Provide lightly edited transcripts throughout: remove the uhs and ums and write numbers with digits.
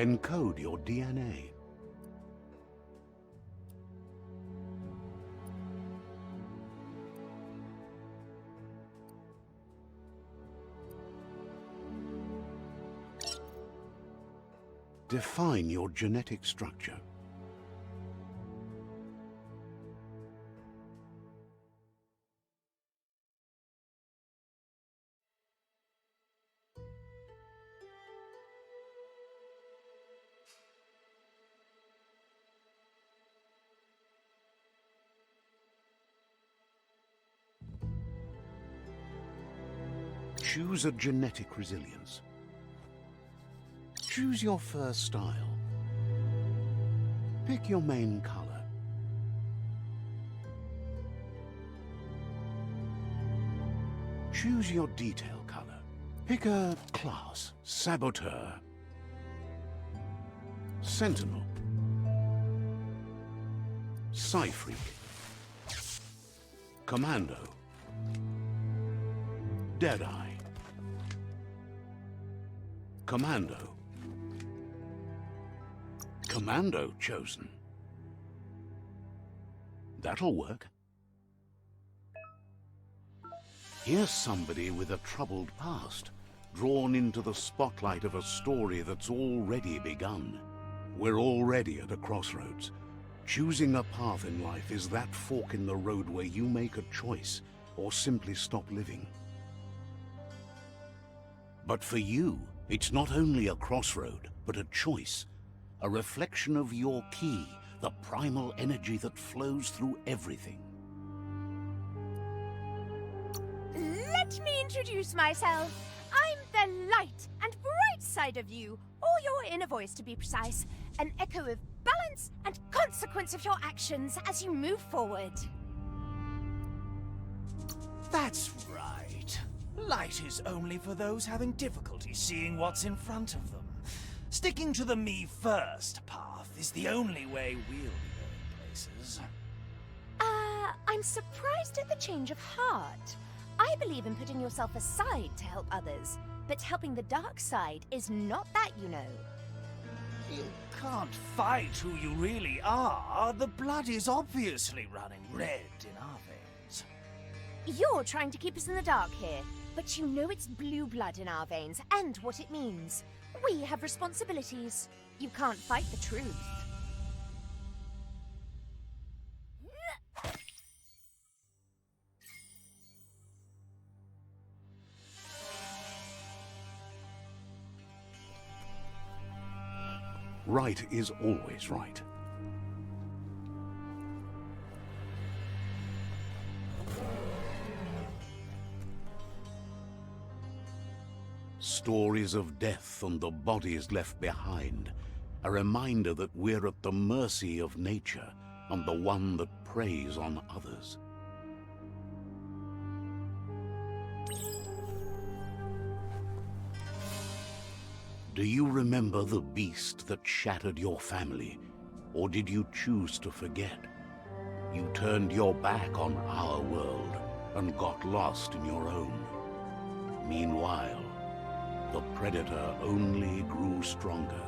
Encode your DNA. Define your genetic structure. Choose a genetic resilience. Choose your fur style. Pick your main color. Choose your detail color. Pick a class. Saboteur. Sentinel. Psy-Freak. Commando. Deadeye. Commando. Commando chosen. That'll work. Here's somebody with a troubled past, drawn into the spotlight of a story that's already begun. We're already at a crossroads. Choosing a path in life is that fork in the road where you make a choice or simply stop living. But for you, it's not only a crossroad, but a choice. A reflection of your key, the primal energy that flows through everything. Let me introduce myself. I'm the light and bright side of you, or your inner voice to be precise. An echo of balance and consequence of your actions as you move forward. That's right. Light is only for those having difficulty seeing what's in front of them. Sticking to the me-first path is the only way we'll be going places. I'm surprised at the change of heart. I believe in putting yourself aside to help others, but helping the dark side is not that, you know. You can't fight who you really are. The blood is obviously running red in our veins. You're trying to keep us in the dark here, but you know it's blue blood in our veins and what it means. We have responsibilities. You can't fight the truth. Right is always right. Stories of death and the bodies left behind. A reminder that we're at the mercy of nature and the one that preys on others. Do you remember the beast that shattered your family, or did you choose to forget? You turned your back on our world and got lost in your own. Meanwhile, the predator only grew stronger.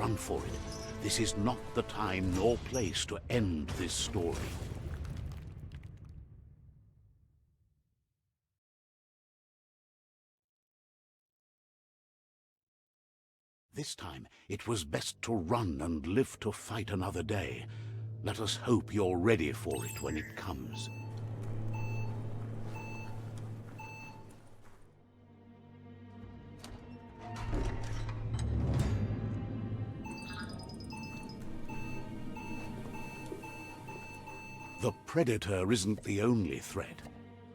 run for it. This is not the time nor place to end this story. This time, it was best to run and live to fight another day. Let us hope you're ready for it when it comes. The Predator isn't the only threat.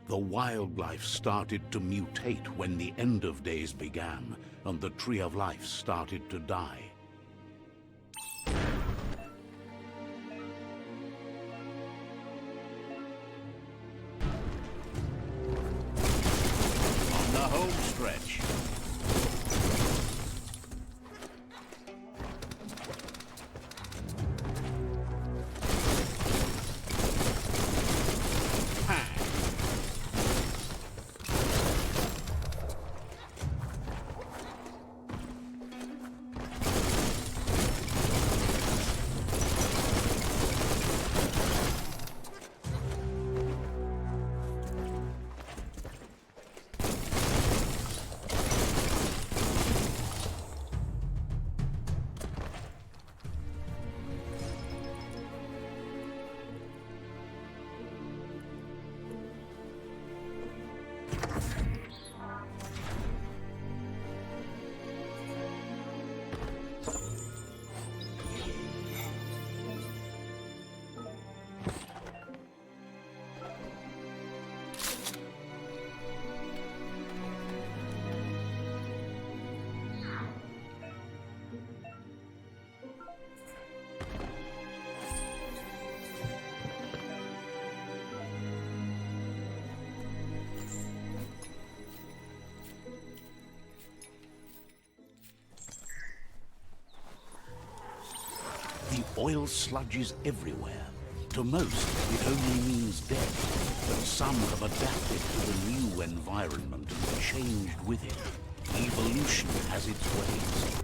The wildlife started to mutate when the end of days began, and the Tree of Life started to die. On the home stretch. The oil sludge is everywhere. To most, it only means death, but some have adapted to the new environment and changed with it. Evolution has its ways.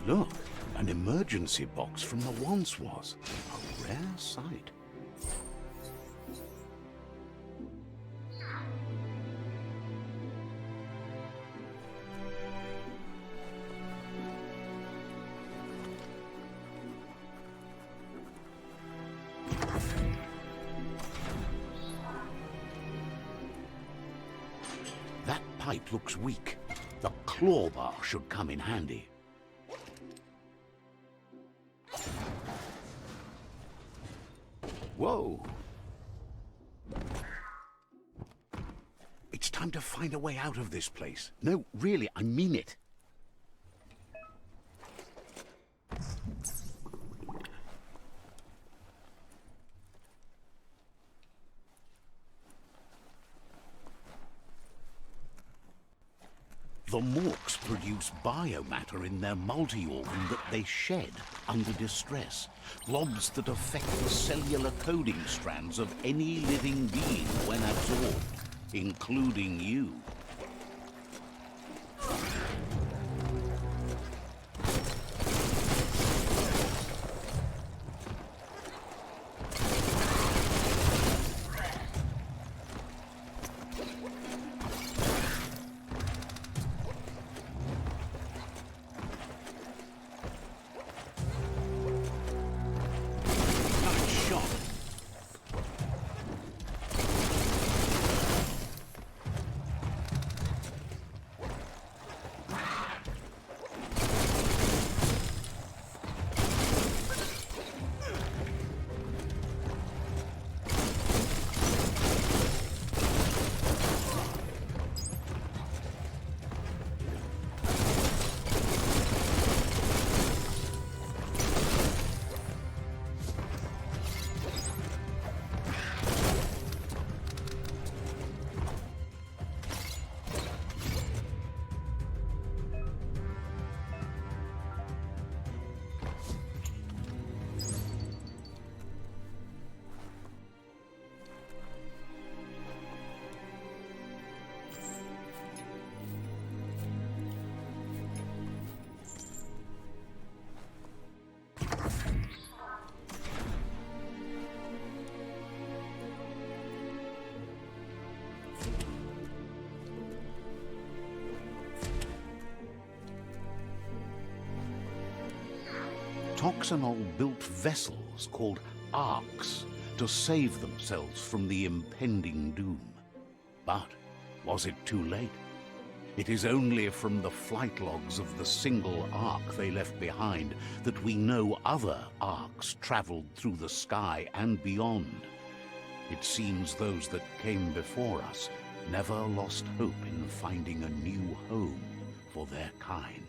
Look, an emergency box from the once was. A rare sight. That pipe looks weak. The claw bar should come in handy. Whoa! It's time to find a way out of this place. No, really, I mean it. The Morks produce biomatter in their multi-organ that they shed under distress. Blobs that affect the cellular coding strands of any living being when absorbed, including you. Toxanol built vessels called arks to save themselves from the impending doom. But was it too late? It is only from the flight logs of the single ark they left behind that we know other arks traveled through the sky and beyond. It seems those that came before us never lost hope in finding a new home for their kind.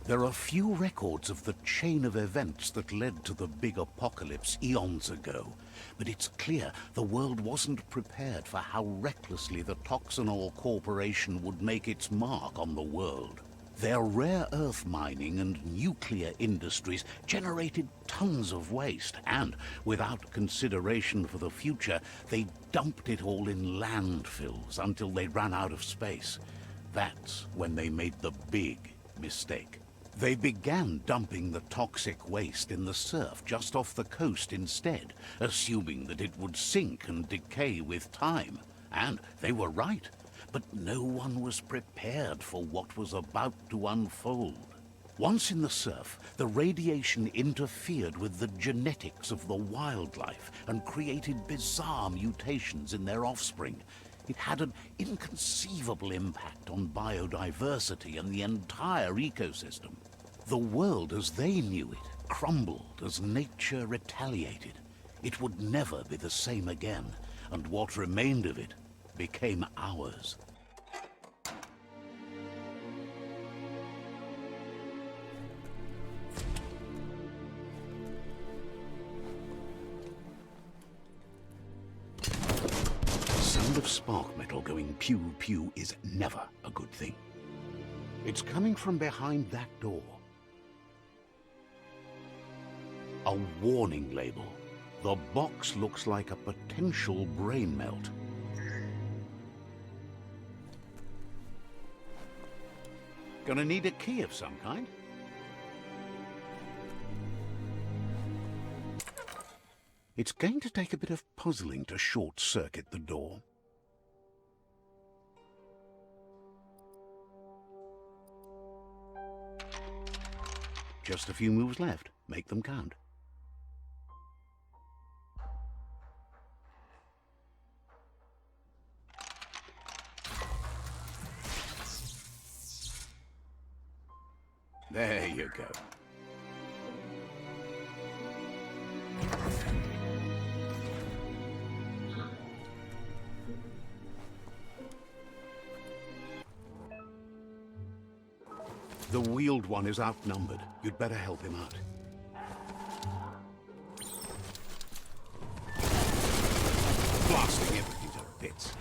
There are few records of the chain of events that led to the big apocalypse eons ago, but it's clear the world wasn't prepared for how recklessly the Toxanol Corporation would make its mark on the world. Their rare earth mining and nuclear industries generated tons of waste, and, without consideration for the future, they dumped it all in landfills until they ran out of space. That's when they made the big mistake. They began dumping the toxic waste in the surf just off the coast instead, assuming that it would sink and decay with time. And they were right, but no one was prepared for what was about to unfold. Once in the surf, the radiation interfered with the genetics of the wildlife and created bizarre mutations in their offspring. It had an inconceivable impact on biodiversity and the entire ecosystem. The world as they knew it crumbled as nature retaliated. It would never be the same again, and what remained of it became ours. of spark metal going pew-pew is never a good thing. It's coming from behind that door. A warning label. The box looks like a potential brain melt. Gonna need a key of some kind. It's going to take a bit of puzzling to short-circuit the door. Just a few moves left. Make them count. There you go. The wheeled one is outnumbered. You'd better help him out. Blasting everything to bits.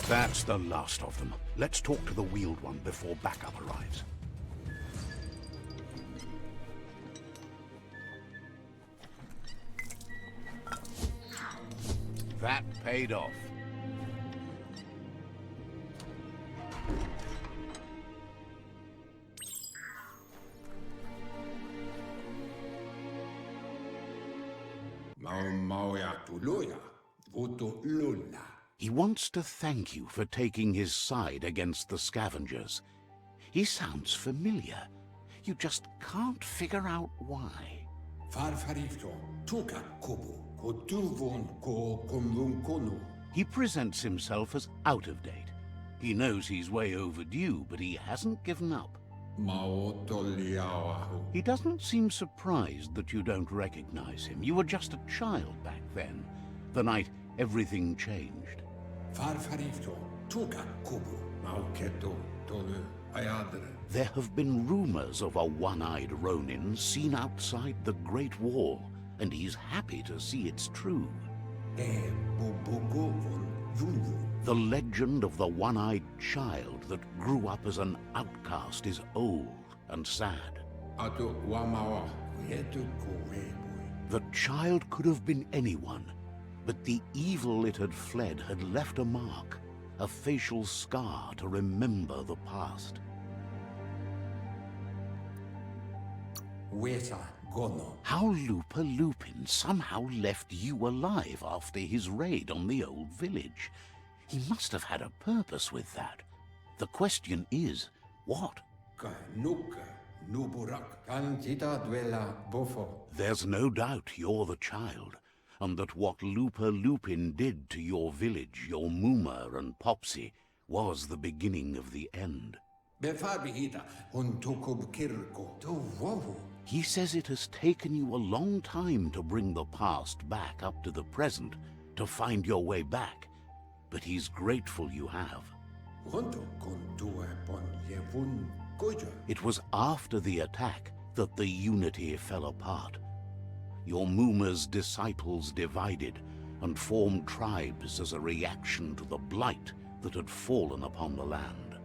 That's the last of them. Let's talk to the wheeled one before backup arrives. That paid off. He wants to thank you for taking his side against the scavengers. He sounds familiar. You just can't figure out why. He presents himself as out of date. He knows he's way overdue, but he hasn't given up. He doesn't seem surprised that you don't recognize him. You were just a child back then, the night everything changed. There have been rumors of a one-eyed Ronin seen outside the Great Wall, and he's happy to see it's true. The legend of the one-eyed child that grew up as an outcast is old and sad. The child could have been anyone, but the evil it had fled had left a mark, a facial scar to remember the past. How Lupa Lupin somehow left you alive after his raid on the old village. He must have had a purpose with that. The question is, what? There's no doubt you're the child, and that what Lupa Lupin did to your village, your Muma and Popsy, was the beginning of the end. He says it has taken you a long time to bring the past back up to the present, to find your way back, but he's grateful you have. It was after the attack that the unity fell apart. Your Muma's disciples divided and formed tribes as a reaction to the blight that had fallen upon the land.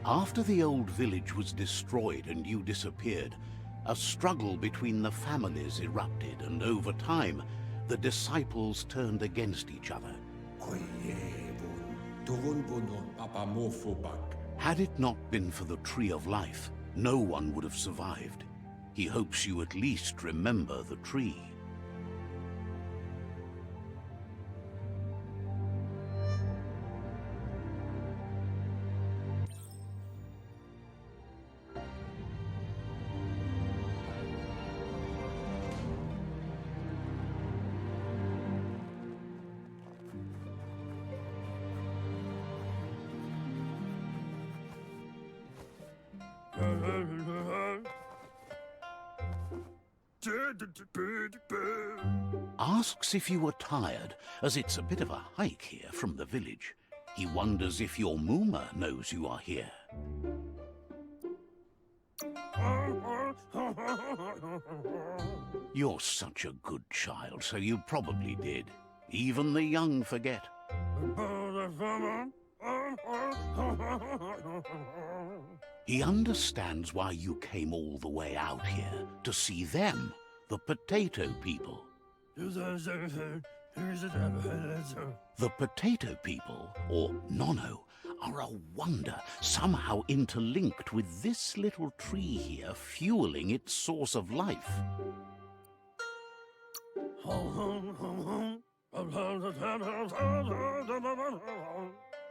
After the old village was destroyed and you disappeared, a struggle between the families erupted, and over time, the disciples turned against each other. Had it not been for the Tree of Life, no one would have survived. He hopes you at least remember the tree. Asks if you were tired, as it's a bit of a hike here from the village. He wonders if your Mooma knows you are here. You're such a good child, so you probably did. Even the young forget. He understands why you came all the way out here, to see them, the potato people. The potato people, or Nono, are a wonder, somehow interlinked with this little tree here, fueling its source of life.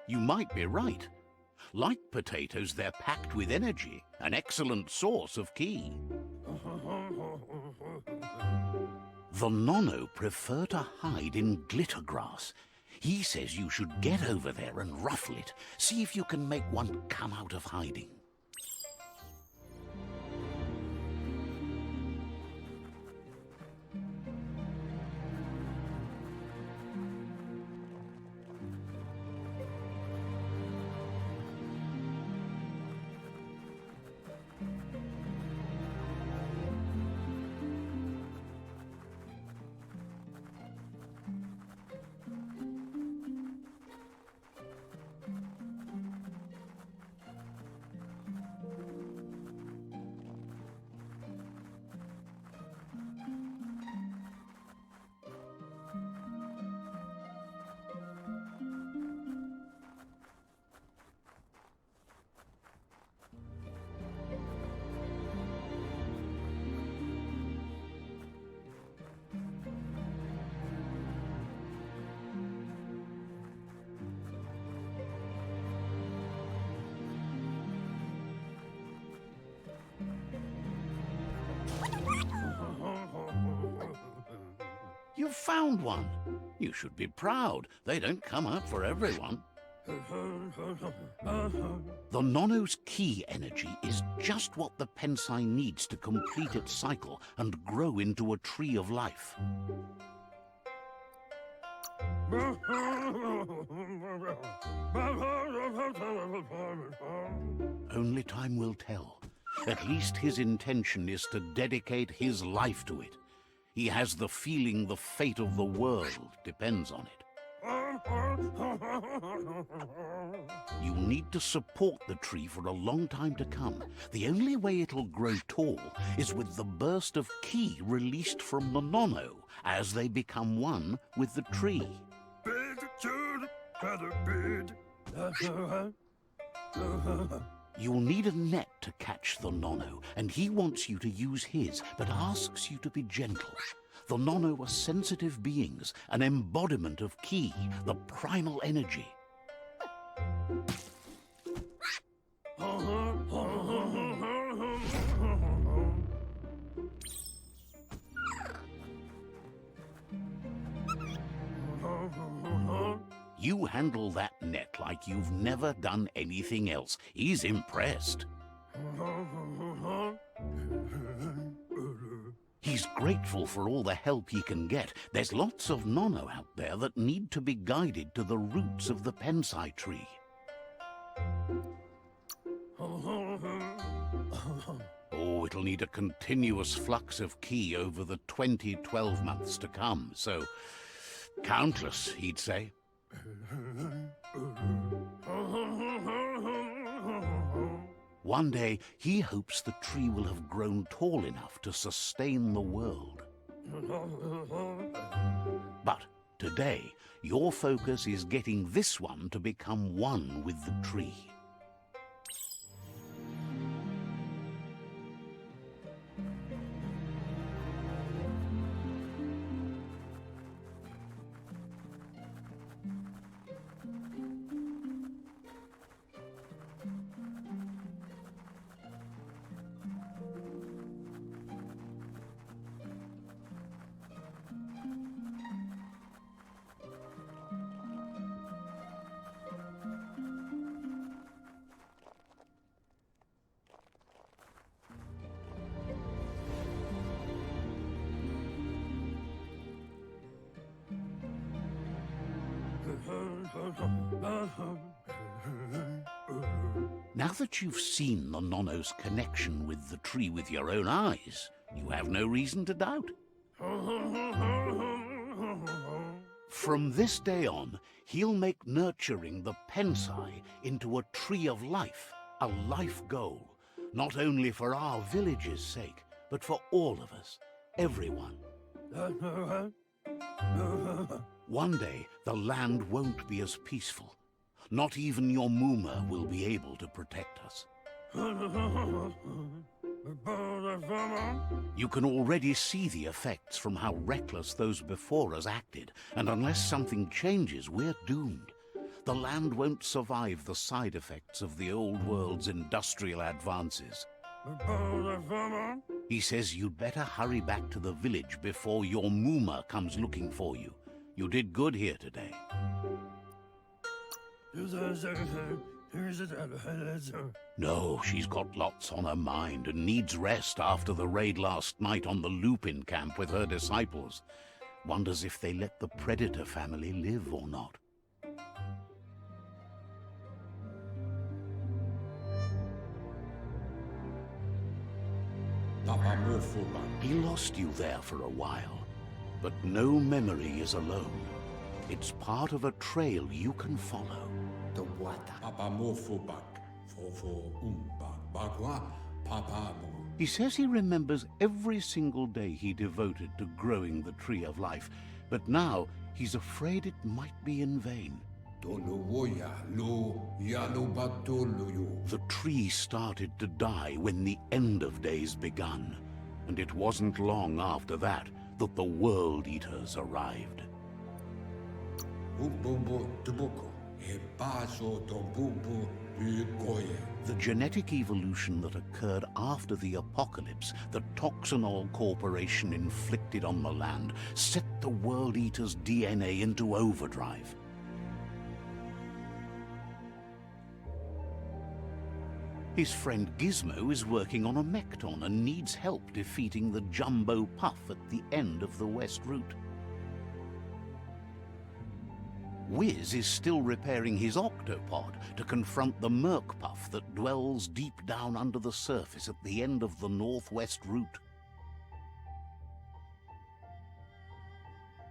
You might be right. Like potatoes, they're packed with energy, an excellent source of ki. The Nono prefer to hide in glittergrass. He says you should get over there and ruffle it. See if you can make one come out of hiding. You found one. You should be proud. They don't come up for everyone. The Nono's ki energy is just what the Pensai needs to complete its cycle and grow into a tree of life. Only time will tell. At least his intention is to dedicate his life to it. He has the feeling the fate of the world depends on it. You need to support the tree for a long time to come. The only way it'll grow tall is with the burst of ki released from the Nono as they become one with the tree. You'll need a net to catch the Nono, and he wants you to use his, but asks you to be gentle. The Nono are sensitive beings, an embodiment of ki, the primal energy. You handle that net like you've never done anything else. He's impressed. He's grateful for all the help he can get. There's lots of Nono out there that need to be guided to the roots of the Pensai tree. Oh, it'll need a continuous flux of ki over the 12 months to come, so countless, he'd say. One day, he hopes the tree will have grown tall enough to sustain the world. But Today, your focus is getting this one to become one with the tree. Now that you've seen the Nonno's connection with the tree with your own eyes, you have no reason to doubt. From this day on, he'll make nurturing the Pensai into a tree of life, a life goal, not only for our village's sake, but for all of us, everyone. One day, the land won't be as peaceful. Not even your Muma will be able to protect us. You can already see the effects from how reckless those before us acted, and unless something changes, we're doomed. The land won't survive the side effects of the old world's industrial advances. He says you'd better hurry back to the village before your Muma comes looking for you. You did good here today. No, she's got lots on her mind and needs rest after the raid last night on the Lupin camp with her disciples. Wonders if they let the Predator family live or not. He lost you there for a while, but no memory is alone. It's part of a trail you can follow. He says he remembers every single day he devoted to growing the Tree of Life, but now he's afraid it might be in vain. The tree started to die when the end of days begun, and it wasn't long after that that the World Eaters arrived. The genetic evolution that occurred after the apocalypse the Toxinol Corporation inflicted on the land set the World Eater's DNA into overdrive. His friend Gizmo is working on a Mekton and needs help defeating the Jumbo Puff at the end of the West Route. Wiz is still repairing his octopod to confront the Merc Puff that dwells deep down under the surface at the end of the Northwest Route.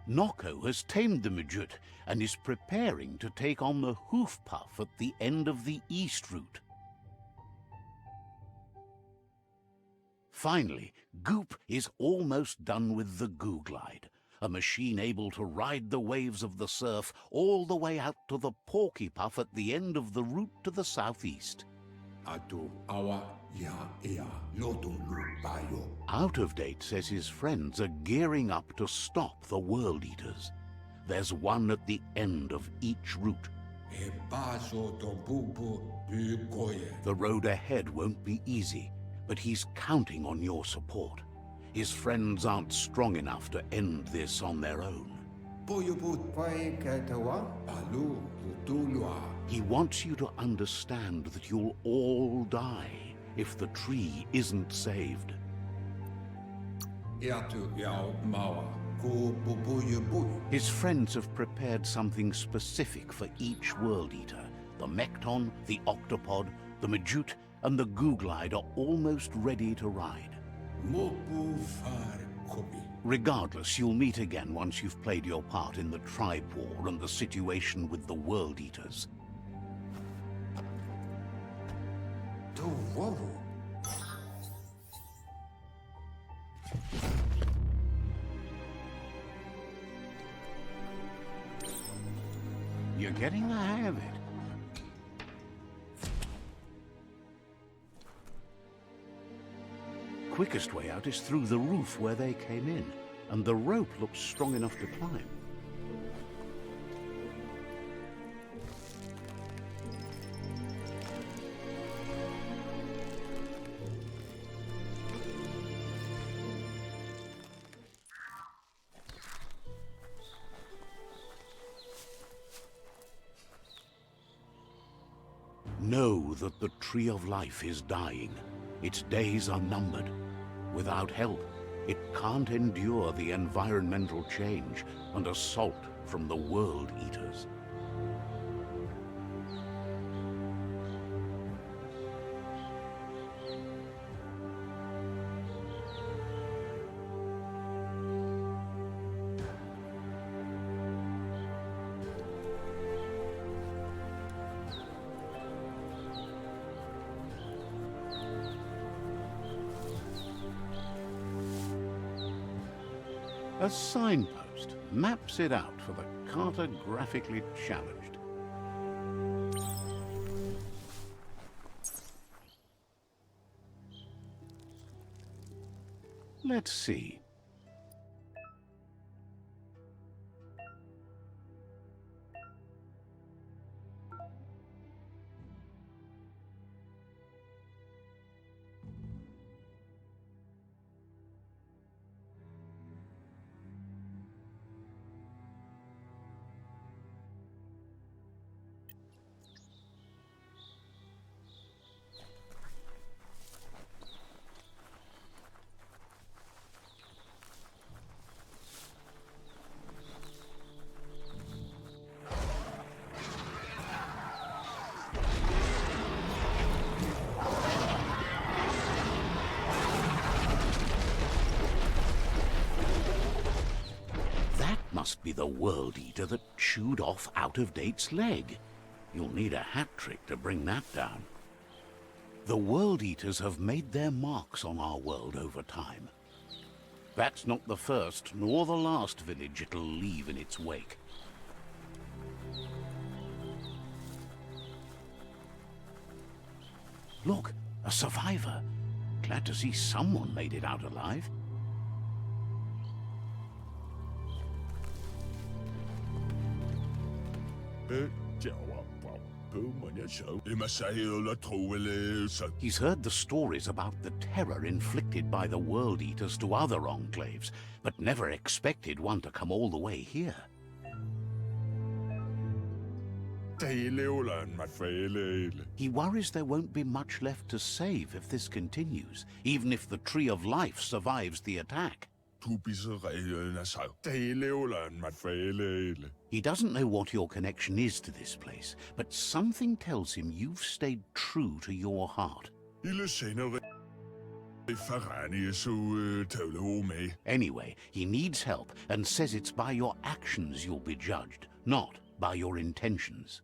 Noko has tamed the Midget and is preparing to take on the Hoof Puff at the end of the East Route. Finally, Goop is almost done with the Goo Glide, a machine able to ride the waves of the surf all the way out to the Porky Puff at the end of the route to the southeast. Out of Date says his friends are gearing up to stop the World Eaters. There's one at the end of each route. The road ahead won't be easy, but he's counting on your support. His friends aren't strong enough to end this on their own. He wants you to understand that you'll all die if the tree isn't saved. His friends have prepared something specific for each World Eater. The Mekton, the Octopod, the Majute, and the Goo Glide are almost ready to ride. Regardless, you'll meet again once you've played your part in the tribe war and the situation with the World Eaters. getting the hang of it. Quickest way out is through the roof where they came in, and the rope looks strong enough to climb. Know that the Tree of Life is dying. Its days are numbered. Without help, it can't endure the environmental change and assault from the World Eaters. A signpost maps it out for the cartographically challenged. Let's see. Must be the World Eater that chewed off Out-of-Date's leg. You'll need a hat trick to bring that down. The World Eaters have made their marks on our world over time. That's not the first nor the last village it'll leave in its wake. Look, a survivor. Glad to see someone made it out alive. He's heard the stories about the terror inflicted by the World Eaters to other enclaves, but never expected one to come all the way here. He worries there won't be much left to save if this continues, even if the Tree of Life survives the attack. He doesn't know what your connection is to this place, but something tells him you've stayed true to your heart. Anyway, he needs help and says it's by your actions you'll be judged, not by your intentions.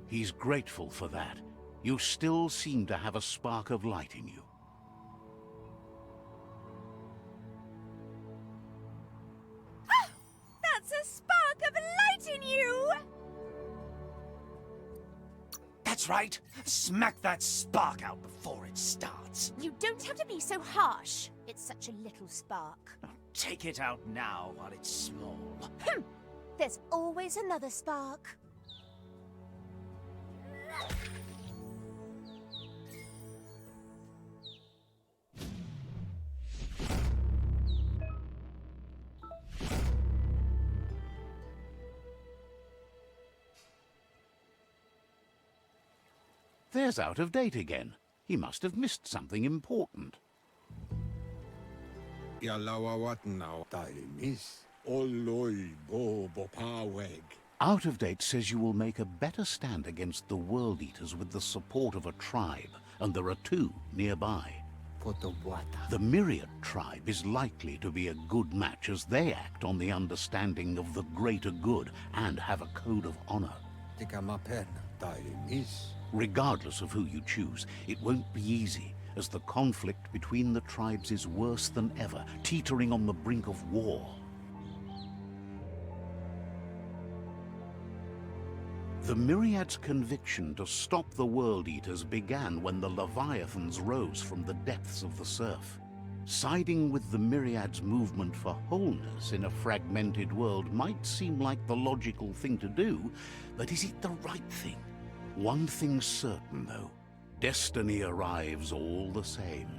He's grateful for that. You still seem to have a spark of light in you. Ah! That's a spark of light in you! That's right. Smack that spark out before it starts. You don't have to be so harsh. It's such a little spark. Now, take it out now while it's small. There's always another spark. There's Out of Date again. He must have missed something important. Out of Date says you will make a better stand against the World Eaters with the support of a tribe, and there are two nearby. The Myriad tribe is likely to be a good match as they act on the understanding of the greater good and have a code of honor. Regardless of who you choose, it won't be easy, as the conflict between the tribes is worse than ever, teetering on the brink of war. The Myriad's conviction to stop the World Eaters began when the Leviathans rose from the depths of the surf. Siding with the Myriad's movement for wholeness in a fragmented world might seem like the logical thing to do, but is it the right thing? One thing's certain, though. Destiny arrives all the same.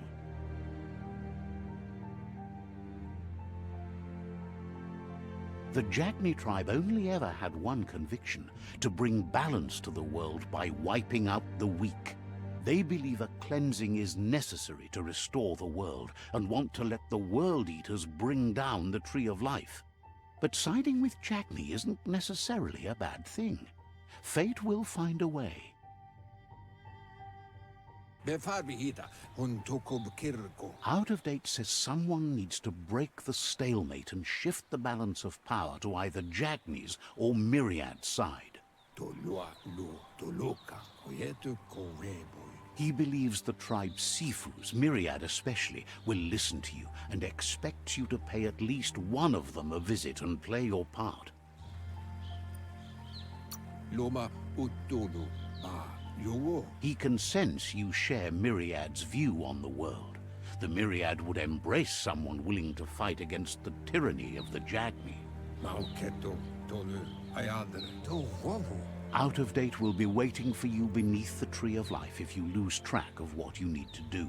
The Jagni tribe only ever had one conviction: to bring balance to the world by wiping out the weak. They believe a cleansing is necessary to restore the world, and want to let the World Eaters bring down the Tree of Life. But siding with Jagni isn't necessarily a bad thing. Fate will find a way. Out of Date says someone needs to break the stalemate and shift the balance of power to either Jagni's or Myriad's side. He believes the tribe's Sifus, Myriad especially, will listen to you and expects you to pay at least one of them a visit and play your part. He can sense you share Myriad's view on the world. The Myriad would embrace someone willing to fight against the tyranny of the Jagni. Out of Date will be waiting for you beneath the Tree of Life if you lose track of what you need to do.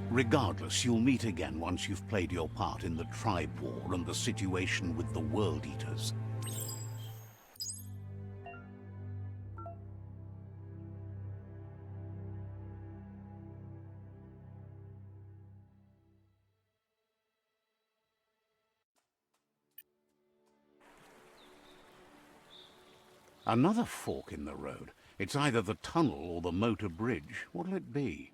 Regardless, you'll meet again once you've played your part in the tribe war and the situation with the World Eaters. Another fork in the road. It's either the tunnel or the motor bridge. What'll it be?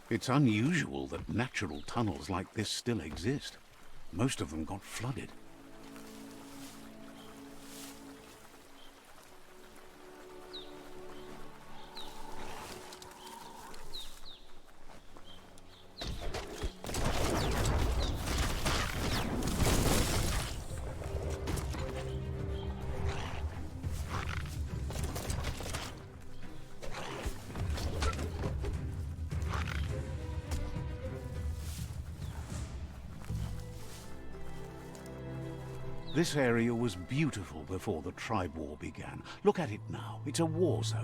It's unusual that natural tunnels like this still exist. Most of them got flooded. This area was beautiful before the tribe war began. Look at it now. It's a war zone.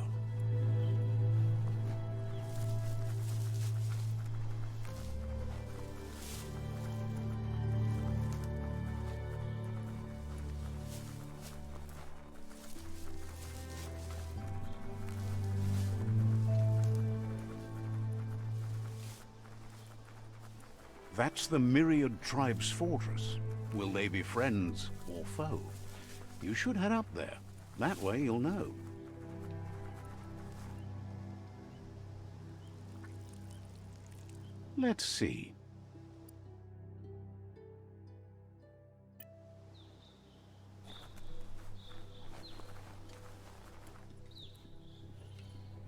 That's the Myriad tribe's fortress. Will they be friends or foe? You should head up there. That way you'll know. Let's see.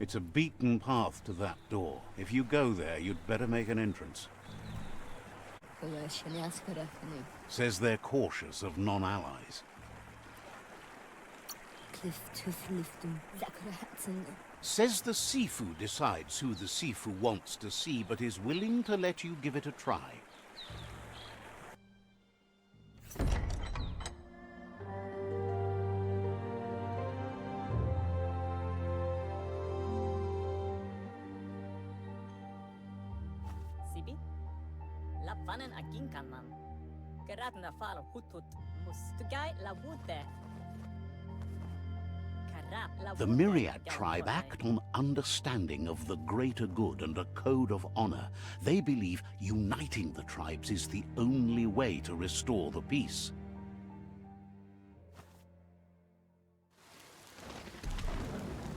It's a beaten path to that door. If you go there, you'd better make an entrance. Says they're cautious of non-allies. Says the Sifu decides who the Sifu wants to see, but is willing to let you give it a try. The Myriad tribe act on understanding of the greater good and a code of honor. They believe uniting the tribes is the only way to restore the peace.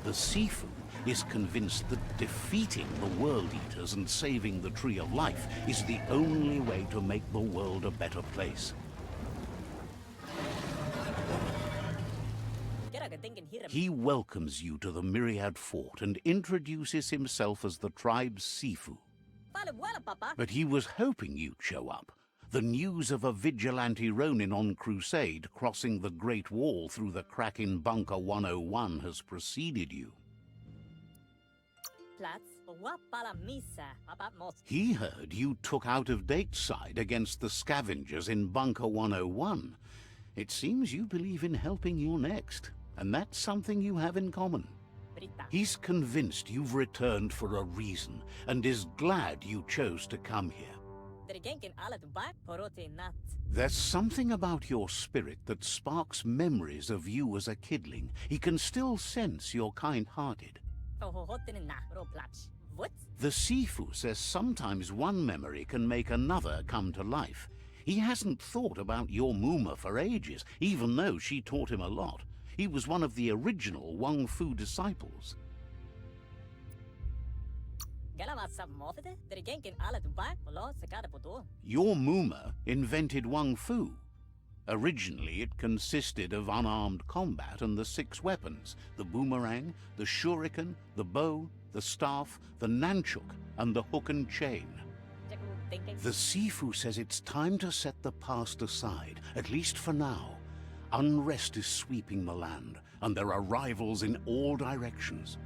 The Sifu is convinced that defeating the World Eaters and saving the Tree of Life is the only way to make the world a better place. He welcomes you to the Myriad Fort and introduces himself as the tribe's Sifu. But he was hoping you'd show up. The news of a vigilante Ronin on crusade crossing the Great Wall through the crack in Bunker 101 has preceded you. He heard you took out-of-date side against the scavengers in Bunker 101. It seems you believe in helping your next, and that's something you have in common. He's convinced you've returned for a reason, and is glad you chose to come here. There's something about your spirit that sparks memories of you as a kidling. He can still sense you're kind-hearted. The Sifu says sometimes one memory can make another come to life. He hasn't thought about your Muma for ages, even though she taught him a lot. He was one of the original Wang Fu disciples. Your Muma invented Wang Fu. Originally, it consisted of unarmed combat and the 6 weapons: the boomerang, the shuriken, the bow, the staff, the nunchuk, and the hook and chain. The Sifu says it's time to set the past aside, at least for now. Unrest is sweeping the land, and there are rivals in all directions.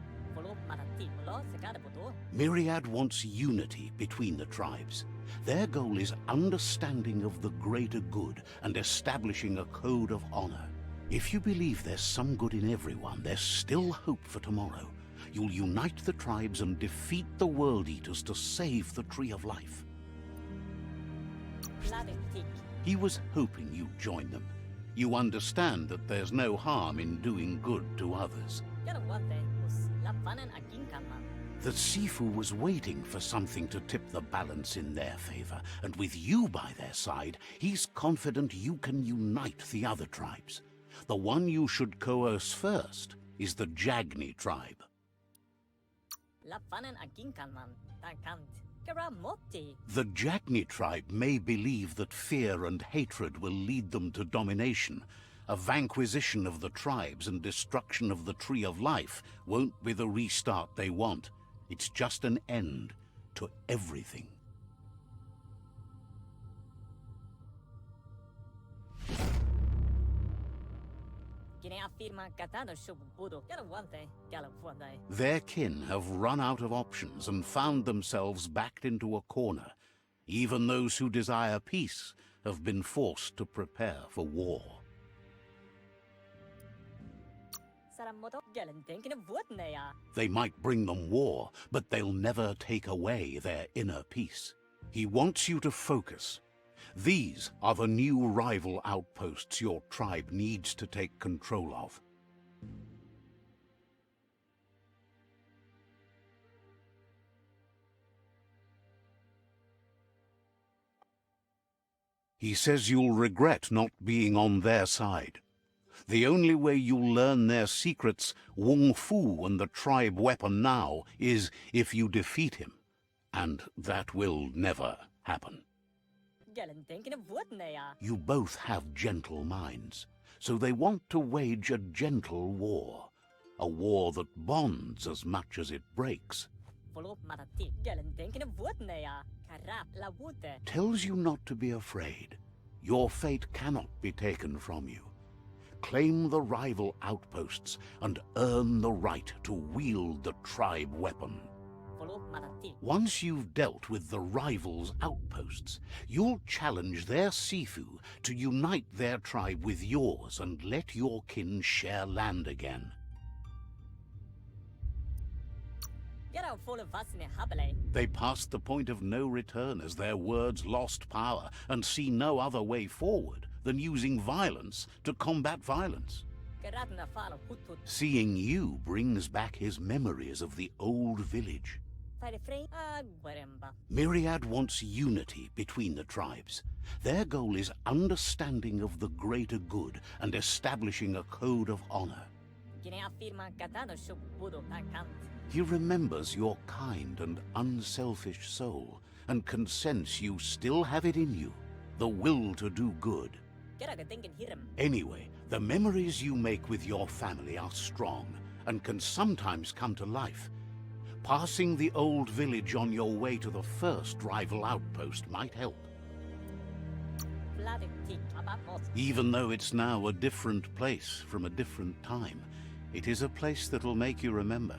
Myriad wants unity between the tribes. Their goal is understanding of the greater good and establishing a code of honor. If you believe there's some good in everyone, there's still hope for tomorrow. You'll unite the tribes and defeat the World Eaters to save the Tree of Life. He was hoping you'd join them. You understand that there's no harm in doing good to others. The Sifu was waiting for something to tip the balance in their favor, and with you by their side, he's confident you can unite the other tribes. The one you should coerce first is the Jagni tribe. The Jagni tribe may believe that fear and hatred will lead them to domination. A vanquisition of the tribes and destruction of the Tree of Life won't be the restart they want. It's just an end to everything. Their kin have run out of options and found themselves backed into a corner. Even those who desire peace have been forced to prepare for war. They might bring them war, but they'll never take away their inner peace. He wants you to focus. These are the new rival outposts your tribe needs to take control of. He says you'll regret not being on their side. The only way you'll learn their secrets, Wung Fu and the tribe weapon now, is if you defeat him. And that will never happen. You both have gentle minds, so they want to wage a gentle war. A war that bonds as much as it breaks. Tells you not to be afraid. Your fate cannot be taken from you. Claim the rival outposts and earn the right to wield the tribe weapon. Once you've dealt with the rivals' outposts, you'll challenge their Sifu to unite their tribe with yours and let your kin share land again. They passed the point of no return as their words lost power and see no other way forward than using violence to combat violence. Seeing you brings back his memories of the old village. Myriad wants unity between the tribes. Their goal is understanding of the greater good and establishing a code of honor. que nem afirma katano shoburo takant. He remembers your kind and unselfish soul, and can sense you still have it in you, the will to do good. Kera ka thinking hiram. Anyway, the memories you make with your family are strong, and can sometimes come to life. Passing the old village on your way to the first rival outpost might help. Vladik tik about most. Even though it's now a different place from a different time, it is a place that'll make you remember.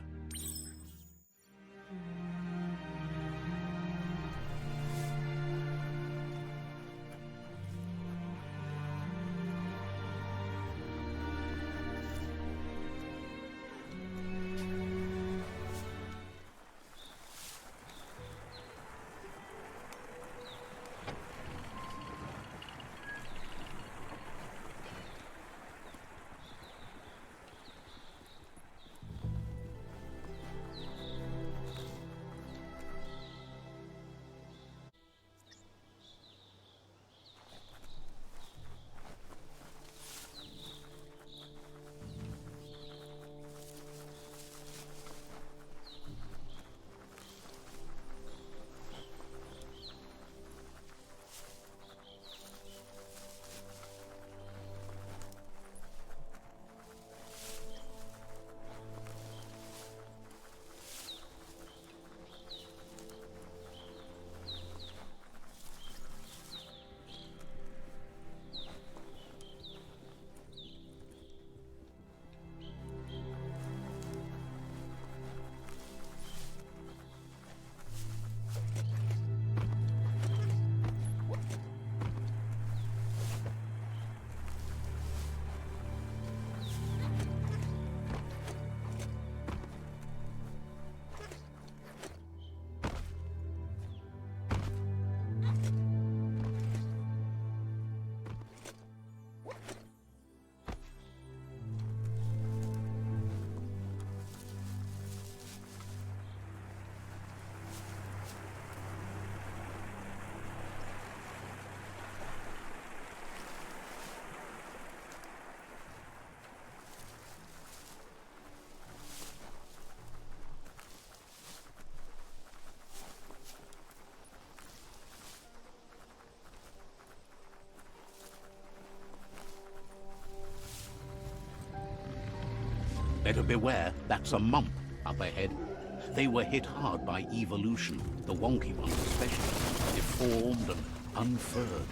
Better beware, that's a mump up ahead. They were hit hard by evolution, the wonky ones especially, deformed and unfurred.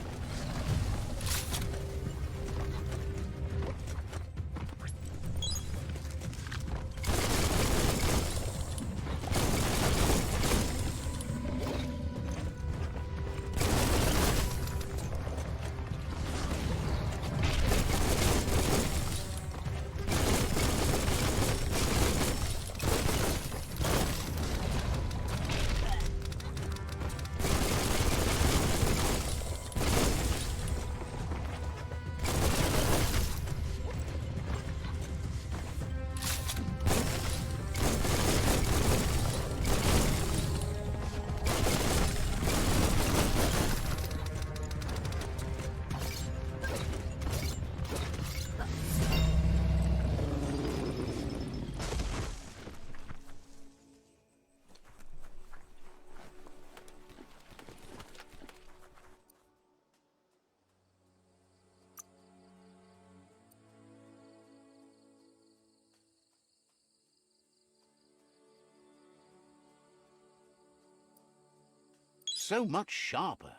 So much sharper.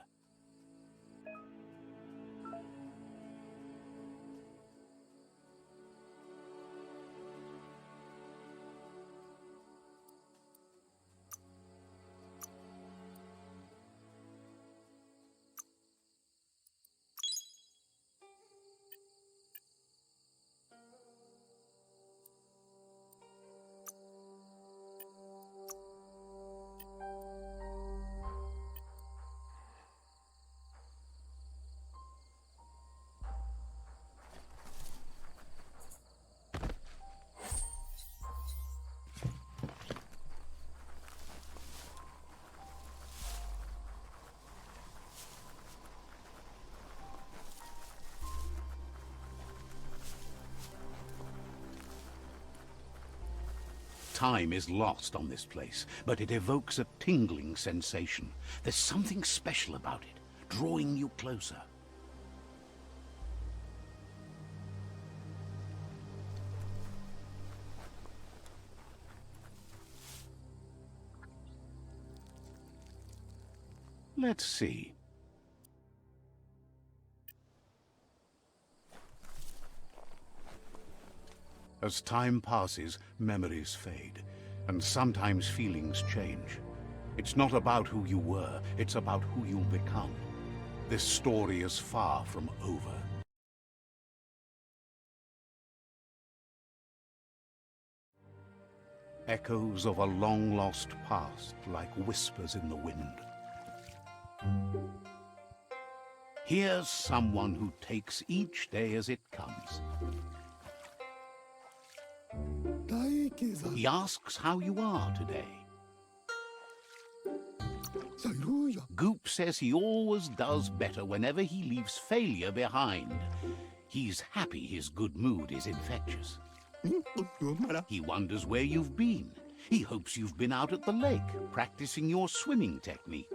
Time is lost on this place, but it evokes a tingling sensation. There's something special about it, drawing you closer. Let's see. As time passes, memories fade, and sometimes feelings change. It's not about who you were, it's about who you'll become. This story is far from over. Echoes of a long-lost past, like whispers in the wind. Here's someone who takes each day as it comes. He asks how you are today. Goop says he always does better whenever he leaves failure behind. He's happy his good mood is infectious. He wonders where you've been. He hopes you've been out at the lake, practicing your swimming technique.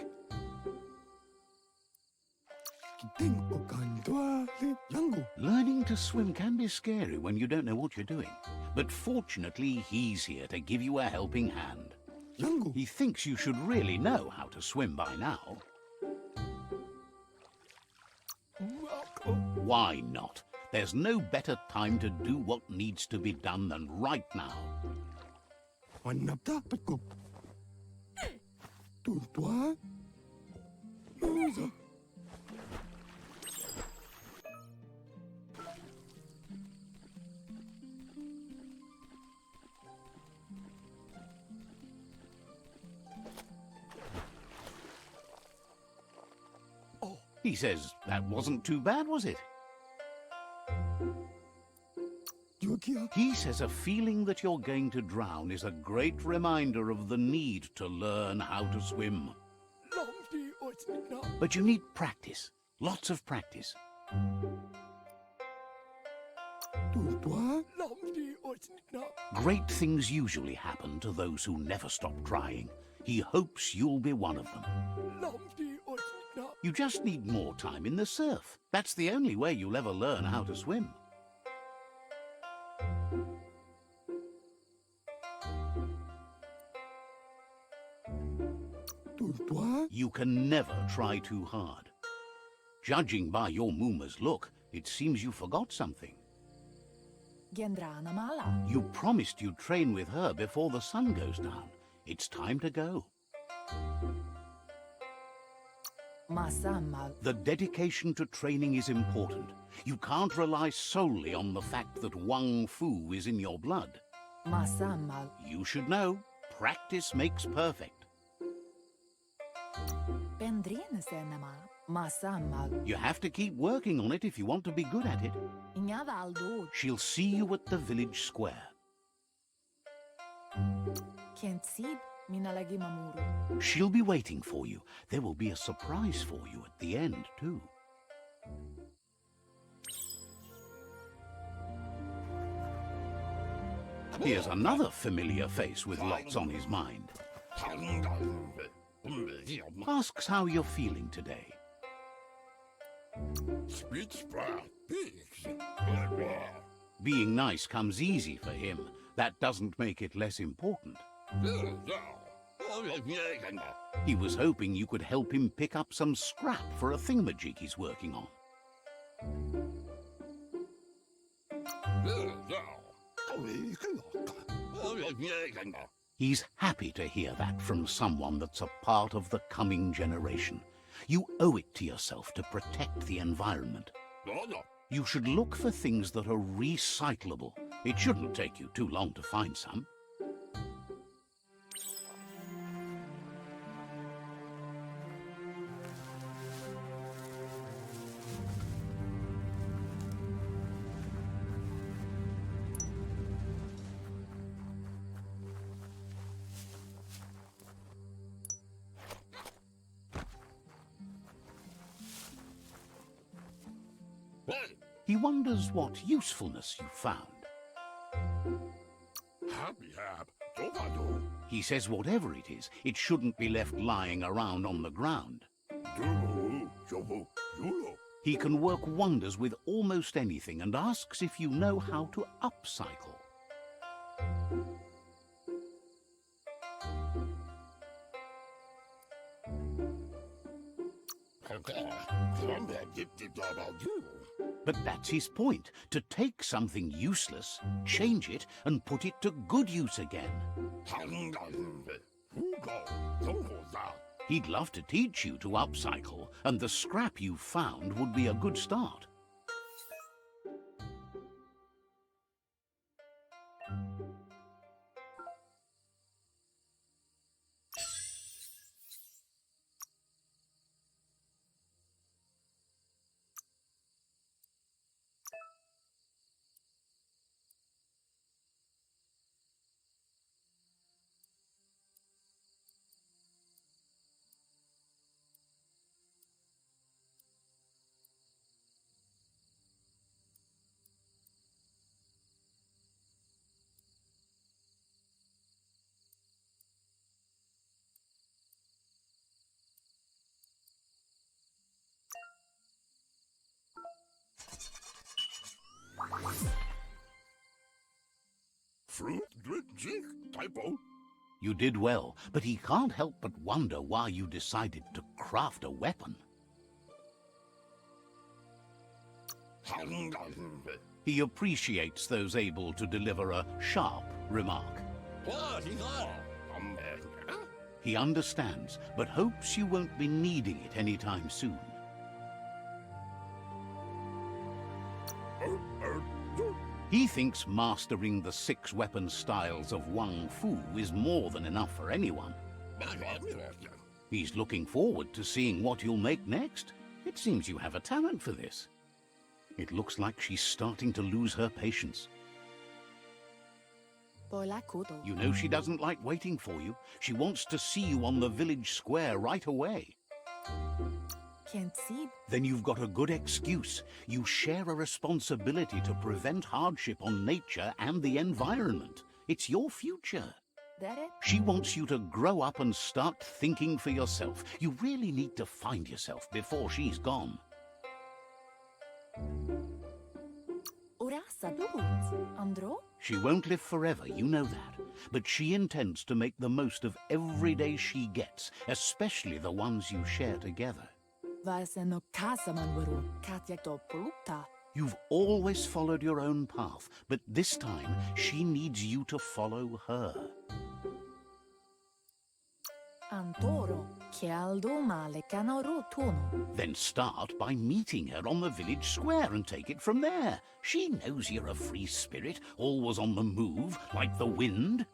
Learning to swim can be scary when you don't know what you're doing. But fortunately, he's here to give you a helping hand. He thinks you should really know how to swim by now. Why not? There's no better time to do what needs to be done than right now. He says that wasn't too bad, was it? He says a feeling that you're going to drown is a great reminder of the need to learn how to swim. But you need practice, lots of practice. Great things usually happen to those who never stop trying. He hopes you'll be one of them. You just need more time in the surf. That's the only way you'll ever learn how to swim. You can never try too hard. Judging by your Mooma's look, it seems you forgot something. You promised you'd train with her before the sun goes down. It's time to go. The dedication to training is important. You can't rely solely on the fact that Wang Fu is in your blood. You should know, practice makes perfect. You have to keep working on it if you want to be good at it. She'll see you at the village square. She'll be waiting for you. There will be a surprise for you at the end, too. Here's another familiar face with lots on his mind. Asks how you're feeling today. Being nice comes easy for him. That doesn't make it less important. He was hoping you could help him pick up some scrap for a thingamajig he's working on. He's happy to hear that from someone that's a part of the coming generation. You owe it to yourself to protect the environment. You should look for things that are recyclable. It shouldn't take you too long to find some. He wonders what usefulness you found. He says whatever it is, it shouldn't be left lying around on the ground. He can work wonders with almost anything and asks if you know how to upcycle. But that's his point, to take something useless, change it, and put it to good use again. He'd love to teach you to upcycle, and the scrap you found would be a good start. You did well, but he can't help but wonder why you decided to craft a weapon. He appreciates those able to deliver a sharp remark. He understands, but hopes you won't be needing it anytime soon. He thinks mastering the 6 weapon styles of Wang Fu is more than enough for anyone. He's looking forward to seeing what you'll make next. It seems you have a talent for this. It looks like she's starting to lose her patience. You know she doesn't like waiting for you. She wants to see you on the village square right away. Can't see. Then you've got a good excuse. You share a responsibility to prevent hardship on nature and the environment. It's your future. That it? She wants you to grow up and start thinking for yourself. You really need to find yourself before she's gone. Andro? She won't live forever, you know that. But she intends to make the most of every day she gets, especially the ones you share together. You've always followed your own path, but this time she needs you to follow her. Then start by meeting her on the village square and take it from there. She knows you're a free spirit, always on the move, like the wind.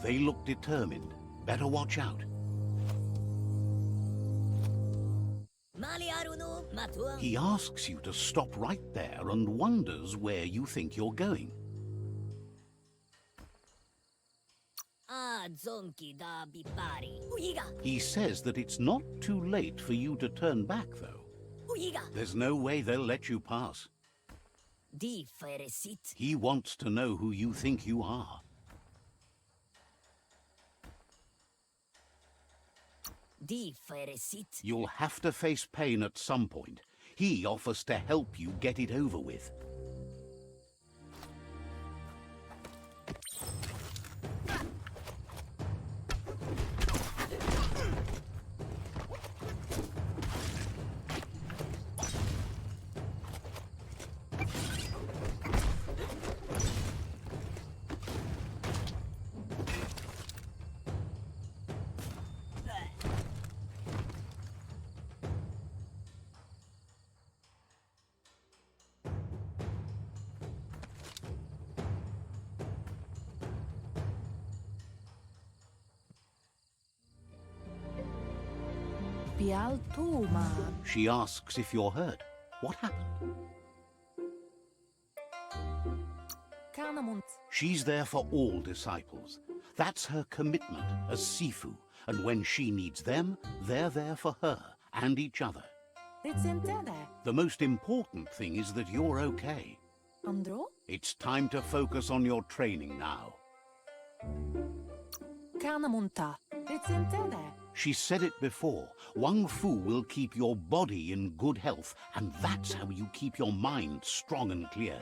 They look determined. Better watch out. He asks you to stop right there and wonders where you think you're going. He says that it's not too late for you to turn back, though. There's no way they'll let you pass. He wants to know who you think you are. You'll have to face pain at some point. He offers to help you get it over with. She asks if you're hurt. What happened? She's there for all disciples. That's her commitment as Sifu, and when she needs them, they're there for her and each other. Ritsentele. The most important thing is that you're okay. Andro? It's time to focus on your training now. Kanamunta. Ritsentele. She said it before. Wang Fu will keep your body in good health, and that's how you keep your mind strong and clear.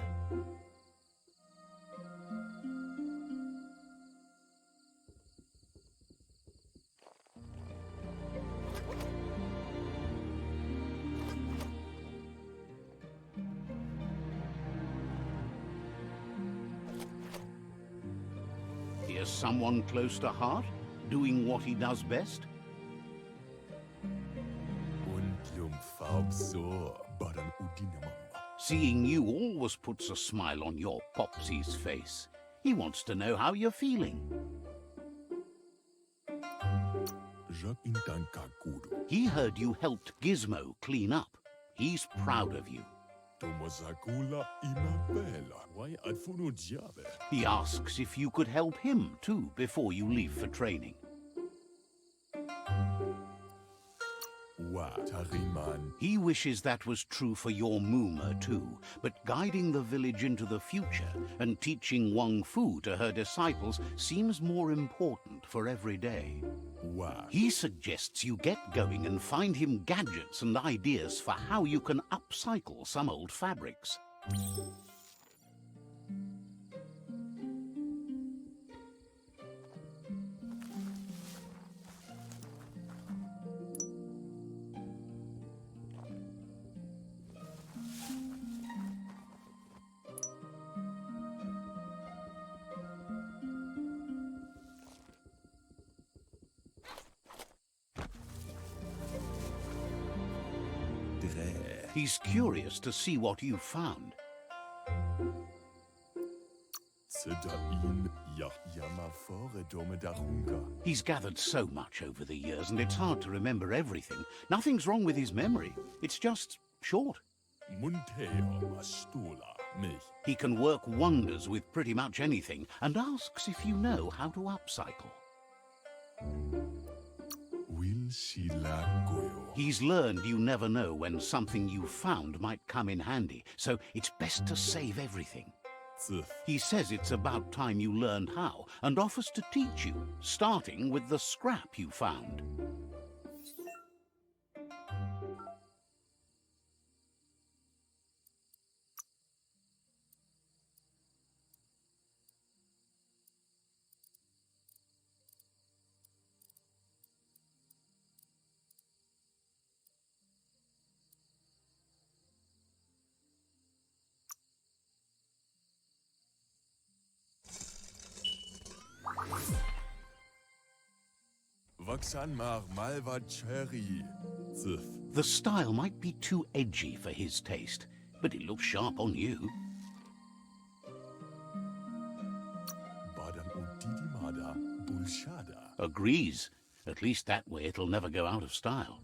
Here's someone close to heart, doing what he does best. Seeing you always puts a smile on your Popsy's face. He wants to know how you're feeling. He heard you helped Gizmo clean up. He's proud of you. He asks if you could help him too before you leave for training. He wishes that was true for your Mooma too, but guiding the village into the future and teaching Wang Fu to her disciples seems more important for every day. He suggests you get going and find him gadgets and ideas for how you can upcycle some old fabrics. He's curious to see what you've found. He's gathered so much over the years, and it's hard to remember everything. Nothing's wrong with his memory. It's just short. He can work wonders with pretty much anything, and asks if you know how to upcycle. He's learned you never know when something you found might come in handy, so it's best to save everything. He says it's about time you learned how, and offers to teach you, starting with the scrap you found. The style might be too edgy for his taste, but it looks sharp on you. Agrees. At least that way it'll never go out of style.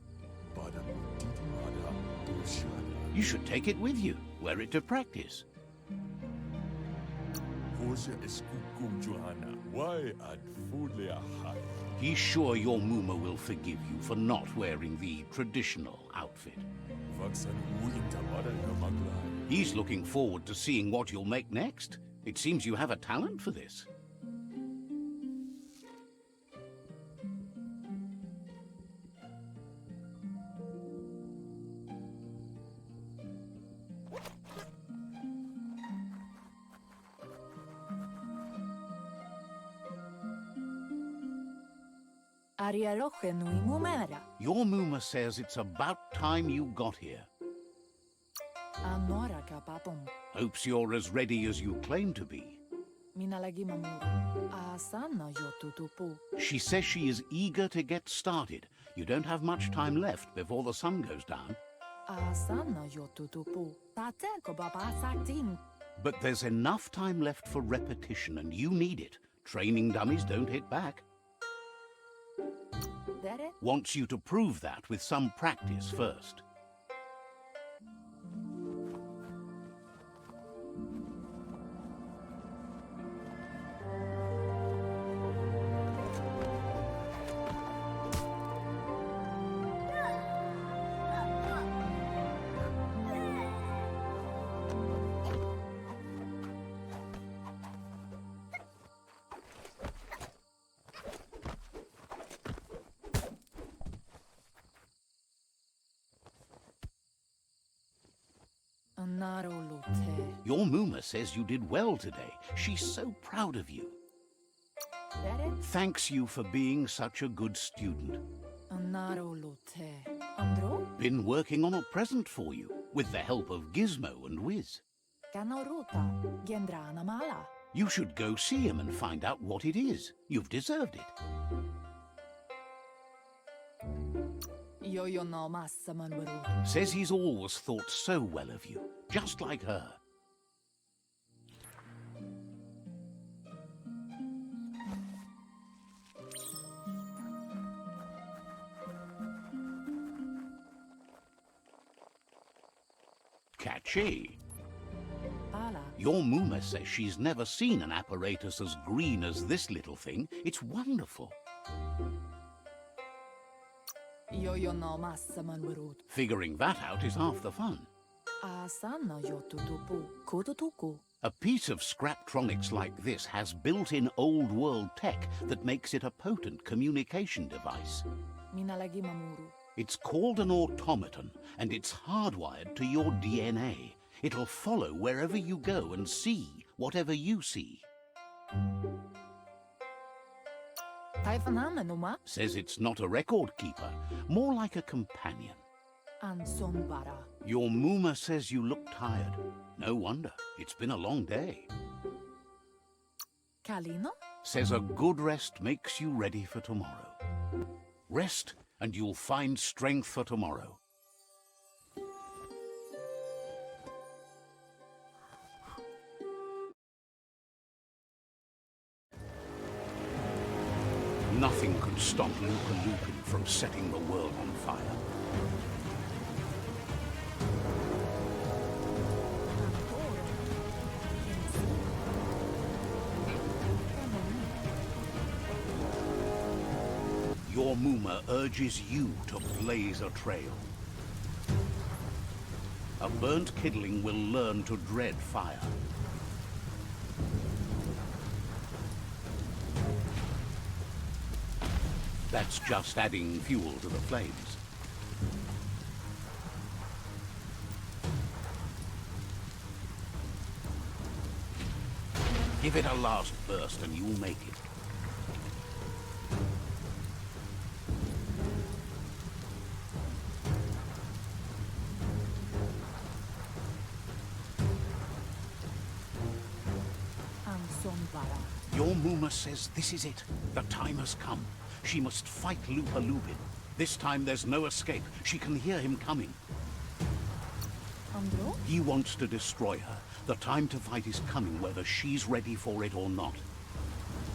You should take it with you, wear it to practice. He's sure your Mooma will forgive you for not wearing the traditional outfit. He's looking forward to seeing what you'll make next. It seems you have a talent for this. Your Mooma says it's about time you got here. Hopes you're as ready as you claim to be. She says she is eager to get started. You don't have much time left before the sun goes down. But there's enough time left for repetition, and you need it. Training dummies don't hit back. Wants you to prove that with some practice first. Narolute. Your Muma says you did well today. She's so proud of you. Bere? Thanks you for being such a good student. Narolute. Andro? Been working on a present for you, with the help of Gizmo and Wiz. Kanoruta. Gendrana mala. You should go see him and find out what it is. You've deserved it. Yo no massa manvarut. Says he's always thought so well of you, just like her. Catchy. Pala. Your Muma says she's never seen an apparatus as green as this little thing. It's wonderful. Yo no massa manvarut. Figuring that out is half the fun. Asana yo tutupu. Kututuku. A piece of Scraptronics like this has built-in old-world tech that makes it a potent communication device. Minalagi mamuru. It's called an automaton, and it's hardwired to your DNA. It'll follow wherever you go and see whatever you see. Taifaname numa. Says it's not a record keeper, more like a companion. Anson bara. Your Muma says you look tired. No wonder. It's been a long day. Kalino? Says a good rest makes you ready for tomorrow. Rest, and you'll find strength for tomorrow. Nothing could stop Lupa Lupin from setting the world on fire. Your Muma urges you to blaze a trail. A burnt kidling will learn to dread fire. That's just adding fuel to the flames. Give it a last burst and you'll make it. Anson bara. Your Muma says this is it. The time has come. She must fight Lupa Lupin. This time there's no escape. She can hear him coming. Andro? He wants to destroy her. The time to fight is coming, whether she's ready for it or not.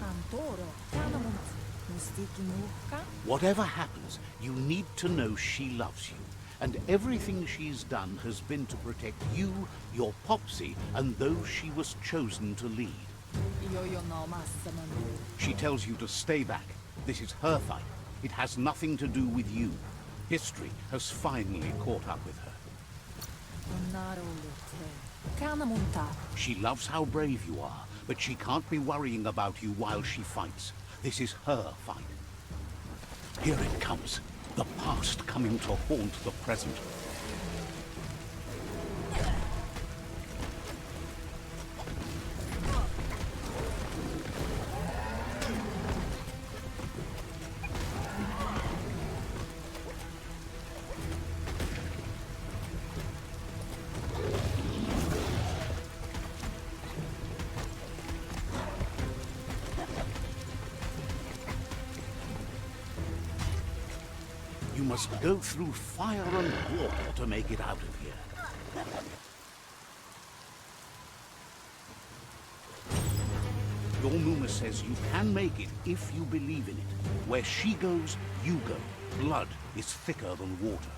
Antoro. Kanamunt. Mustiki muka. Whatever happens, you need to know she loves you. And everything she's done has been to protect you, your Popsy, and those she was chosen to lead. Yo no massa manvarut. She tells you to stay back. This is her fight. It has nothing to do with you. History has finally caught up with her. Narolute. Kanamunta. She loves how brave you are, but she can't be worrying about you while she fights. This is her fight. Here it comes. The past coming to haunt the present. You must go through fire and water to make it out of here. Your Muma says you can make it if you believe in it. Where she goes, you go. Blood is thicker than water.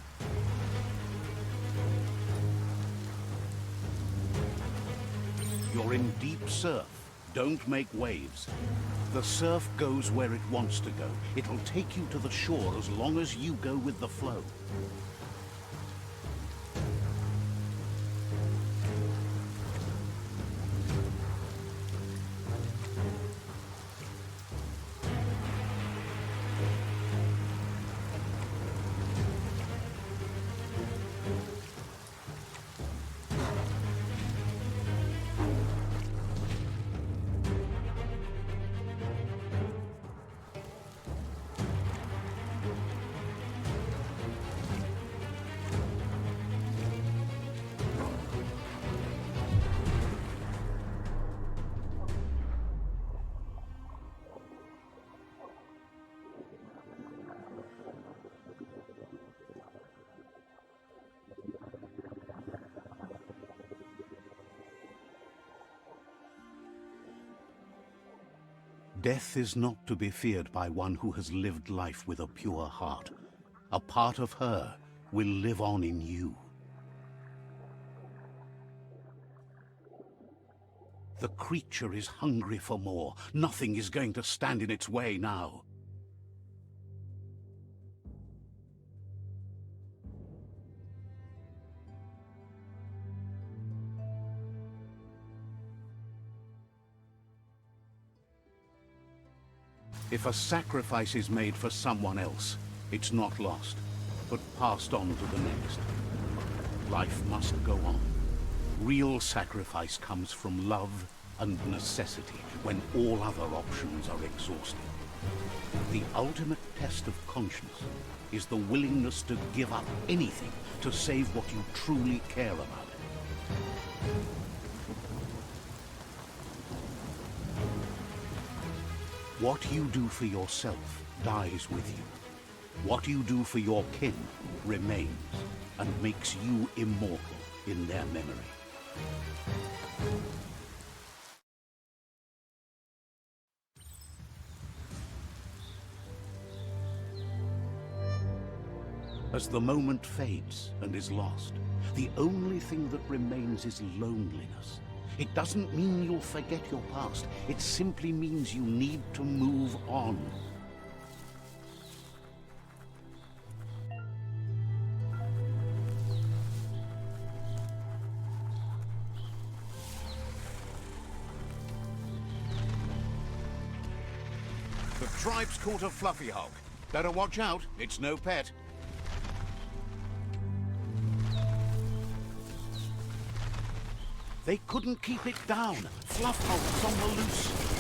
You're in deep surf. Don't make waves. The surf goes where it wants to go. It'll take you to the shore as long as you go with the flow. Death is not to be feared by one who has lived life with a pure heart. A part of her will live on in you. The creature is hungry for more. Nothing is going to stand in its way now. If a sacrifice is made for someone else, it's not lost, but passed on to the next. Life must go on. Real sacrifice comes from love and necessity when all other options are exhausted. The ultimate test of conscience is the willingness to give up anything to save what you truly care about. What you do for yourself dies with you. What you do for your kin remains and makes you immortal in their memory. As the moment fades and is lost, the only thing that remains is loneliness. It doesn't mean you'll forget your past. It simply means you need to move on. The tribe's caught a fluffy hulk. Better watch out, it's no pet. They couldn't keep it down. Fluff Hulk's on the loose.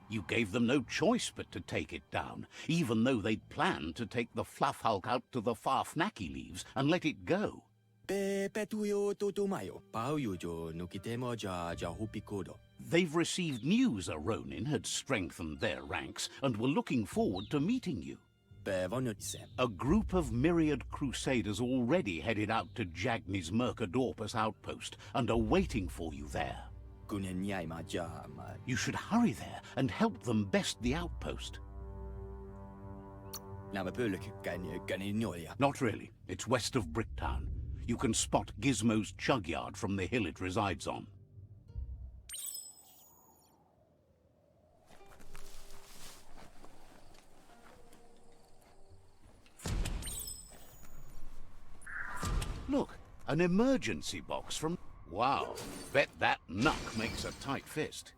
You gave them no choice but to take it down, even though they'd planned to take the Fluff Hulk out to the Farfnaki leaves and let it go. They've received news a Ronin had strengthened their ranks and were looking forward to meeting you. A group of myriad crusaders already headed out to Jagni's Mercadorpus outpost and are waiting for you there. You should hurry there and help them best the outpost. Not really. It's west of Bricktown. You can spot Gizmo's chug yard from the hill it resides on. Look, an emergency box from... Wow, bet that knuck makes a tight fist.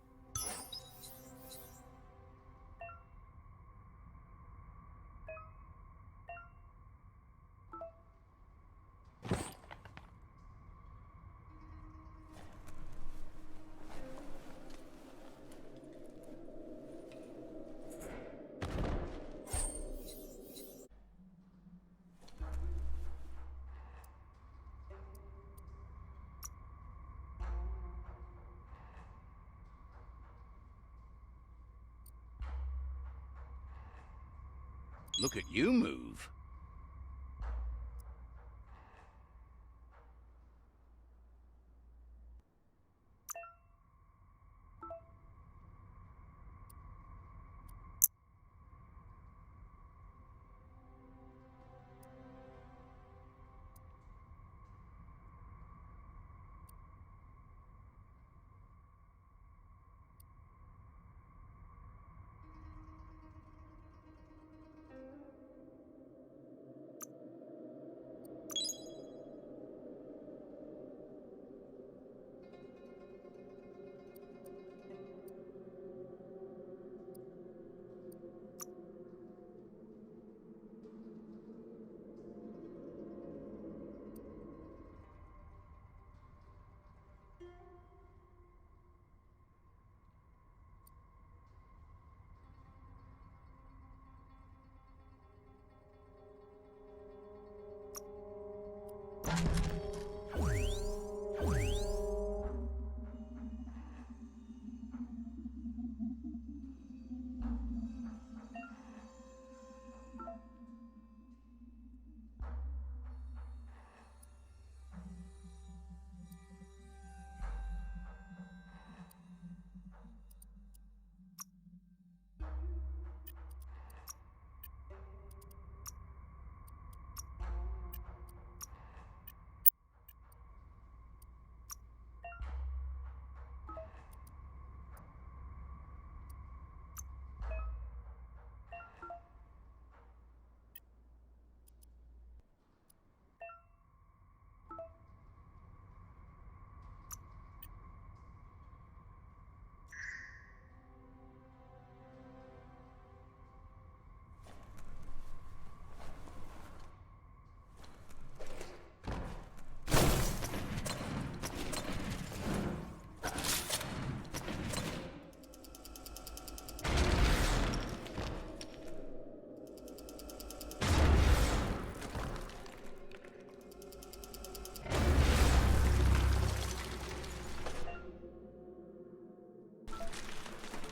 Look at you move.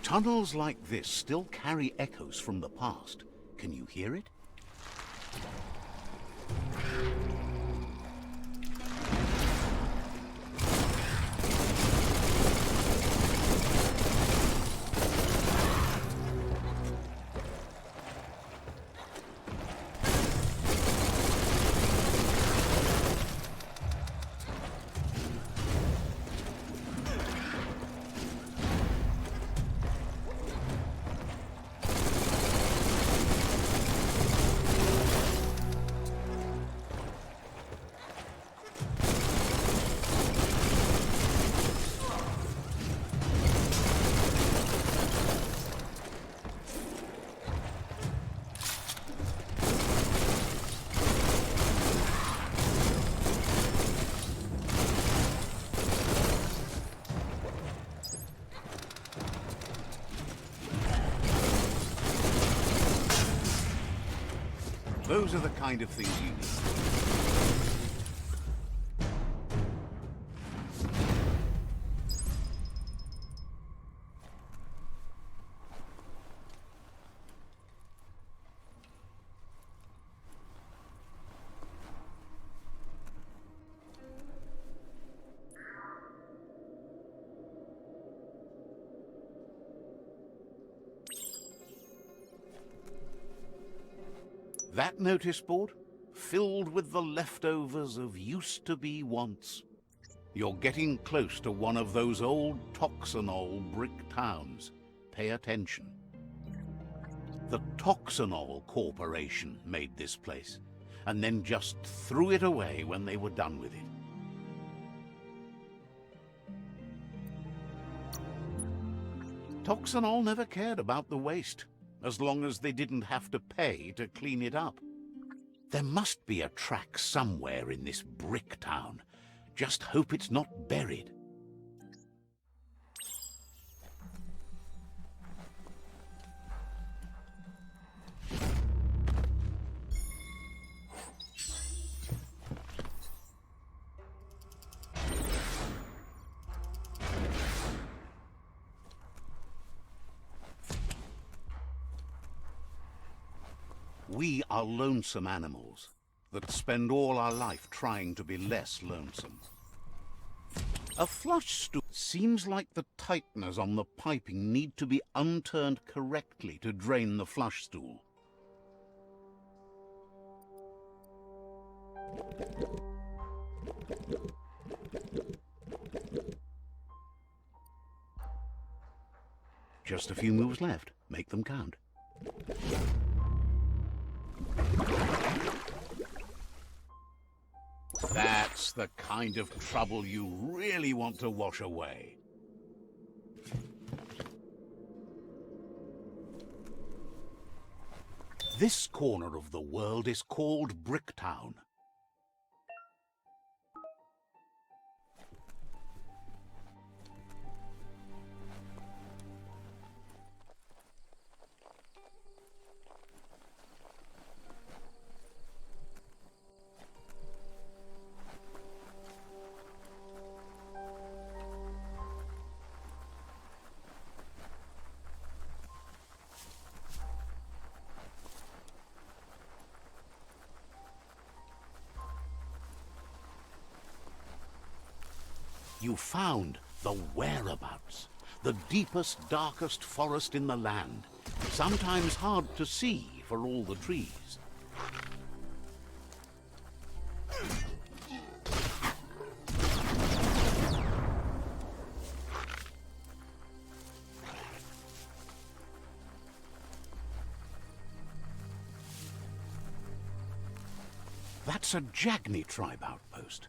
Tunnels like this still carry echoes from the past. Can you hear it? Those are the kind of things you need. That notice board, filled with the leftovers of used-to-be wants. You're getting close to one of those old Toxanol brick towns. Pay attention. The Toxanol Corporation made this place, and then just threw it away when they were done with it. Toxanol never cared about the waste, as long as they didn't have to pay to clean it up. There must be a track somewhere in this brick town. Just hope it's not buried. We are lonesome animals that spend all our life trying to be less lonesome. A flush stool seems like the tighteners on the piping need to be unturned correctly to drain the flush stool. Just a few moves left. Make them count. That's the kind of trouble you really want to wash away. This corner of the world is called Bricktown. You found the whereabouts, the deepest, darkest forest in the land, sometimes hard to see for all the trees. That's a Jagni tribe outpost.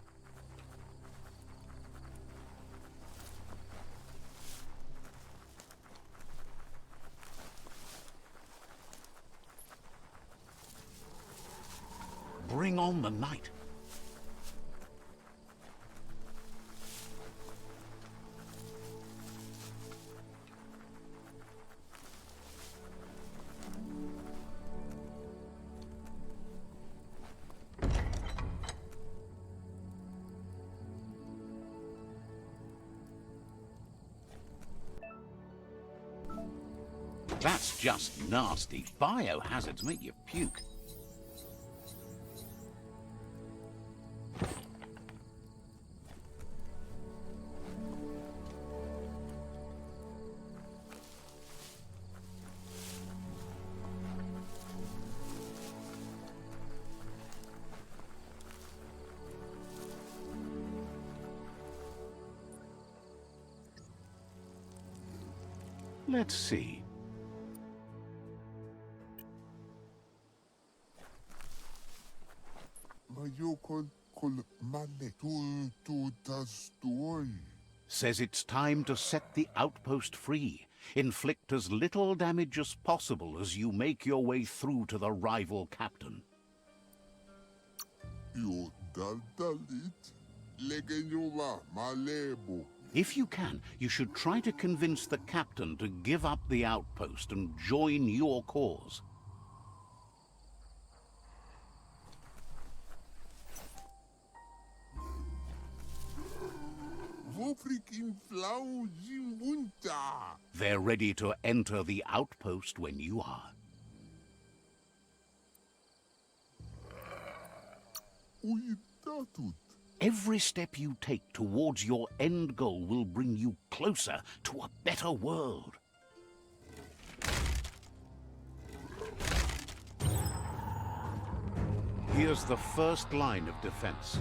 Bring on the night. That's just nasty. Biohazards make you puke. Let's see. Says it's time to set the outpost free. Inflict as little damage as possible as you make your way through to the rival captain. If you can, you should try to convince the captain to give up the outpost and join your cause. They're ready to enter the outpost when you are. Every step you take towards your end goal will bring you closer to a better world. Here's the first line of defense.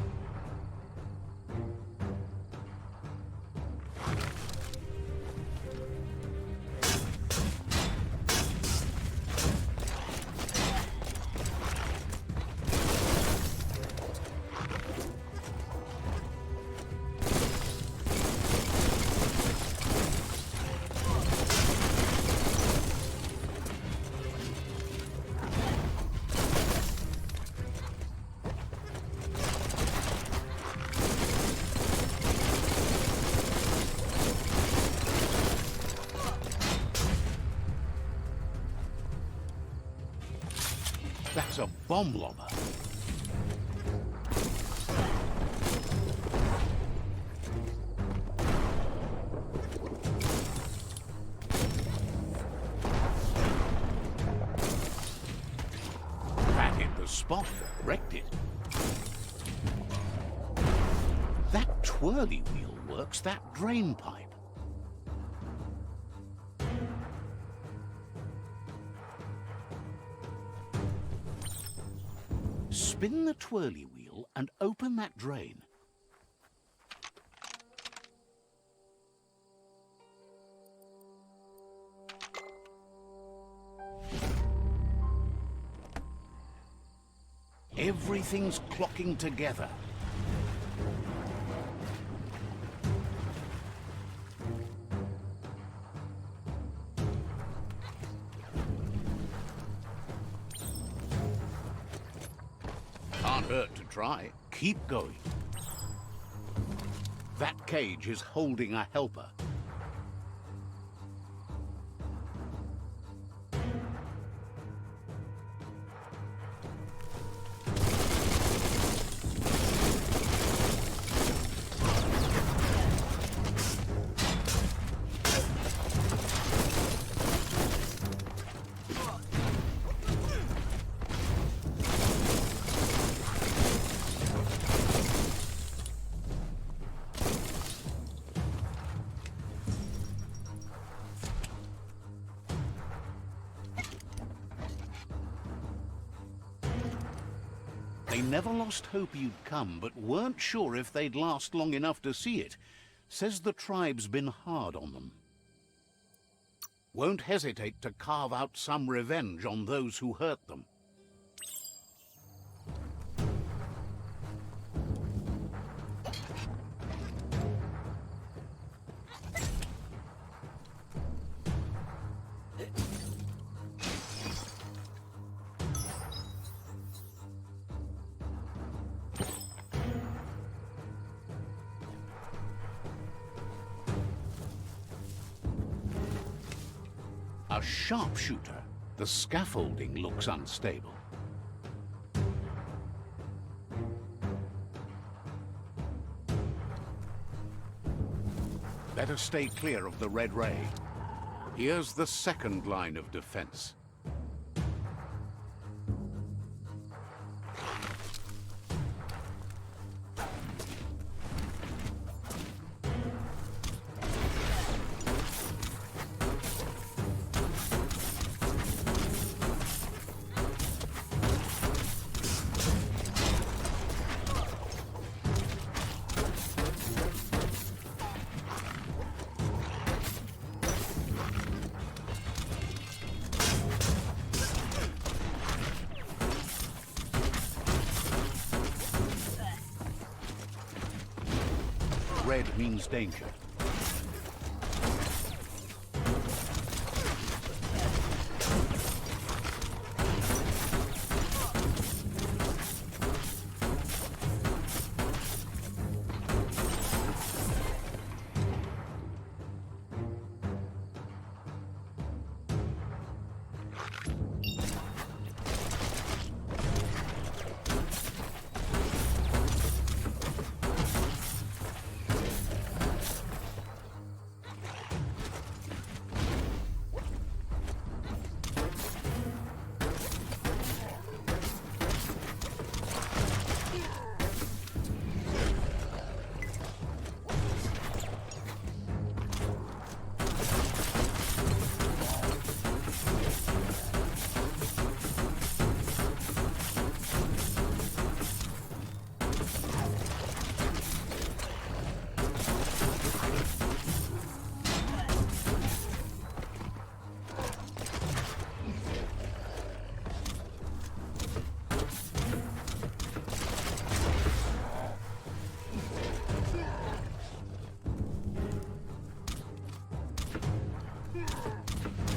That's a bomb lobber. That hit the spot, wrecked it. That twirly wheel works that drain pipe. Spin the twirly wheel and open that drain. Everything's clocking together. Can't hurt to try. Keep going. That cage is holding a helper. They never lost hope you'd come, but weren't sure if they'd last long enough to see it. Says the tribe's been hard on them. Won't hesitate to carve out some revenge on those who hurt them. A sharpshooter. The scaffolding looks unstable. Better stay clear of the red ray. Here's the second line of defense. Red means danger.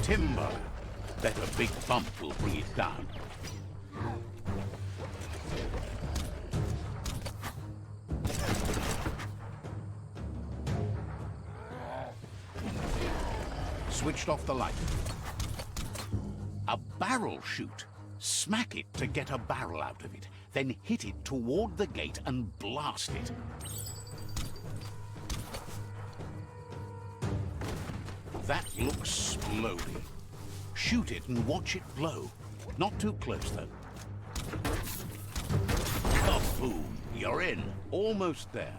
Timber. Bet a big bump will bring it down. Switched off the light. A barrel shoot. Smack it to get a barrel out of it. Then hit it toward the gate and blast it. That looks splody. Shoot it and watch it blow. Not too close, though. Kaboom! You're in. Almost there.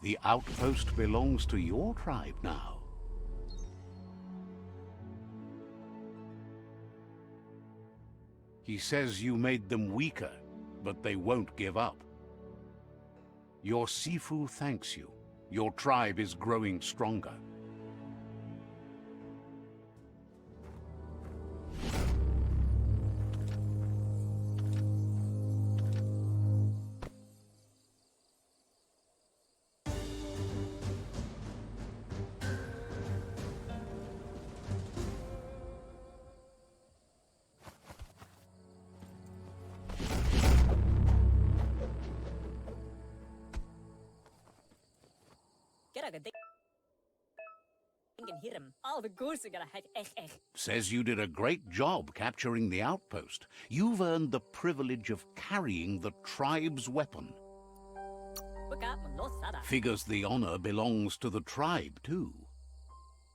The outpost belongs to your tribe now. He says you made them weaker, but they won't give up. Your Sifu thanks you. Your tribe is growing stronger. All the ghosts are gonna have echt. Says you did a great job capturing the outpost. You've earned the privilege of carrying the tribe's weapon. Figures the honor belongs to the tribe, too.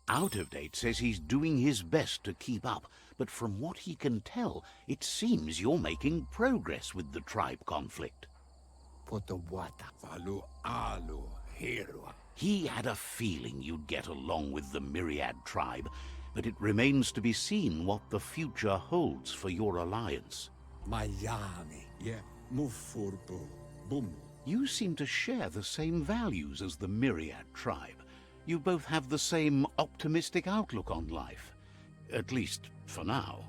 Out of Date says he's doing his best to keep up, but from what he can tell, it seems you're making progress with the tribe conflict. He had a feeling you'd get along with the Myriad tribe, but it remains to be seen what the future holds for your alliance. You seem to share the same values as the Myriad tribe. You both have the same optimistic outlook on life. At least, for now.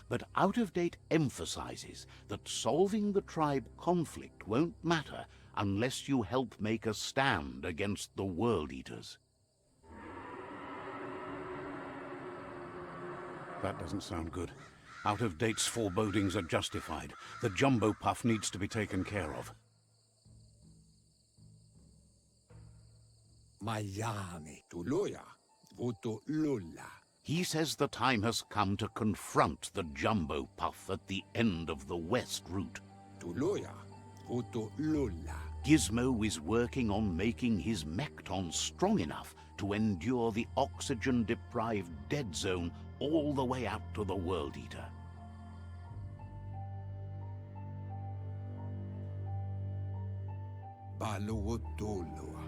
But Out of Date emphasizes that solving the tribe conflict won't matter unless you help make a stand against the World Eaters. That doesn't sound good. Out of Date's forebodings are justified. The jumbo puff needs to be taken care of. He says the time has come to confront the jumbo puff at the end of the west route. Gizmo is working on making his Mekton strong enough to endure the oxygen-deprived dead zone all the way out to the World Eater.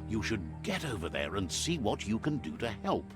You should get over there and see what you can do to help.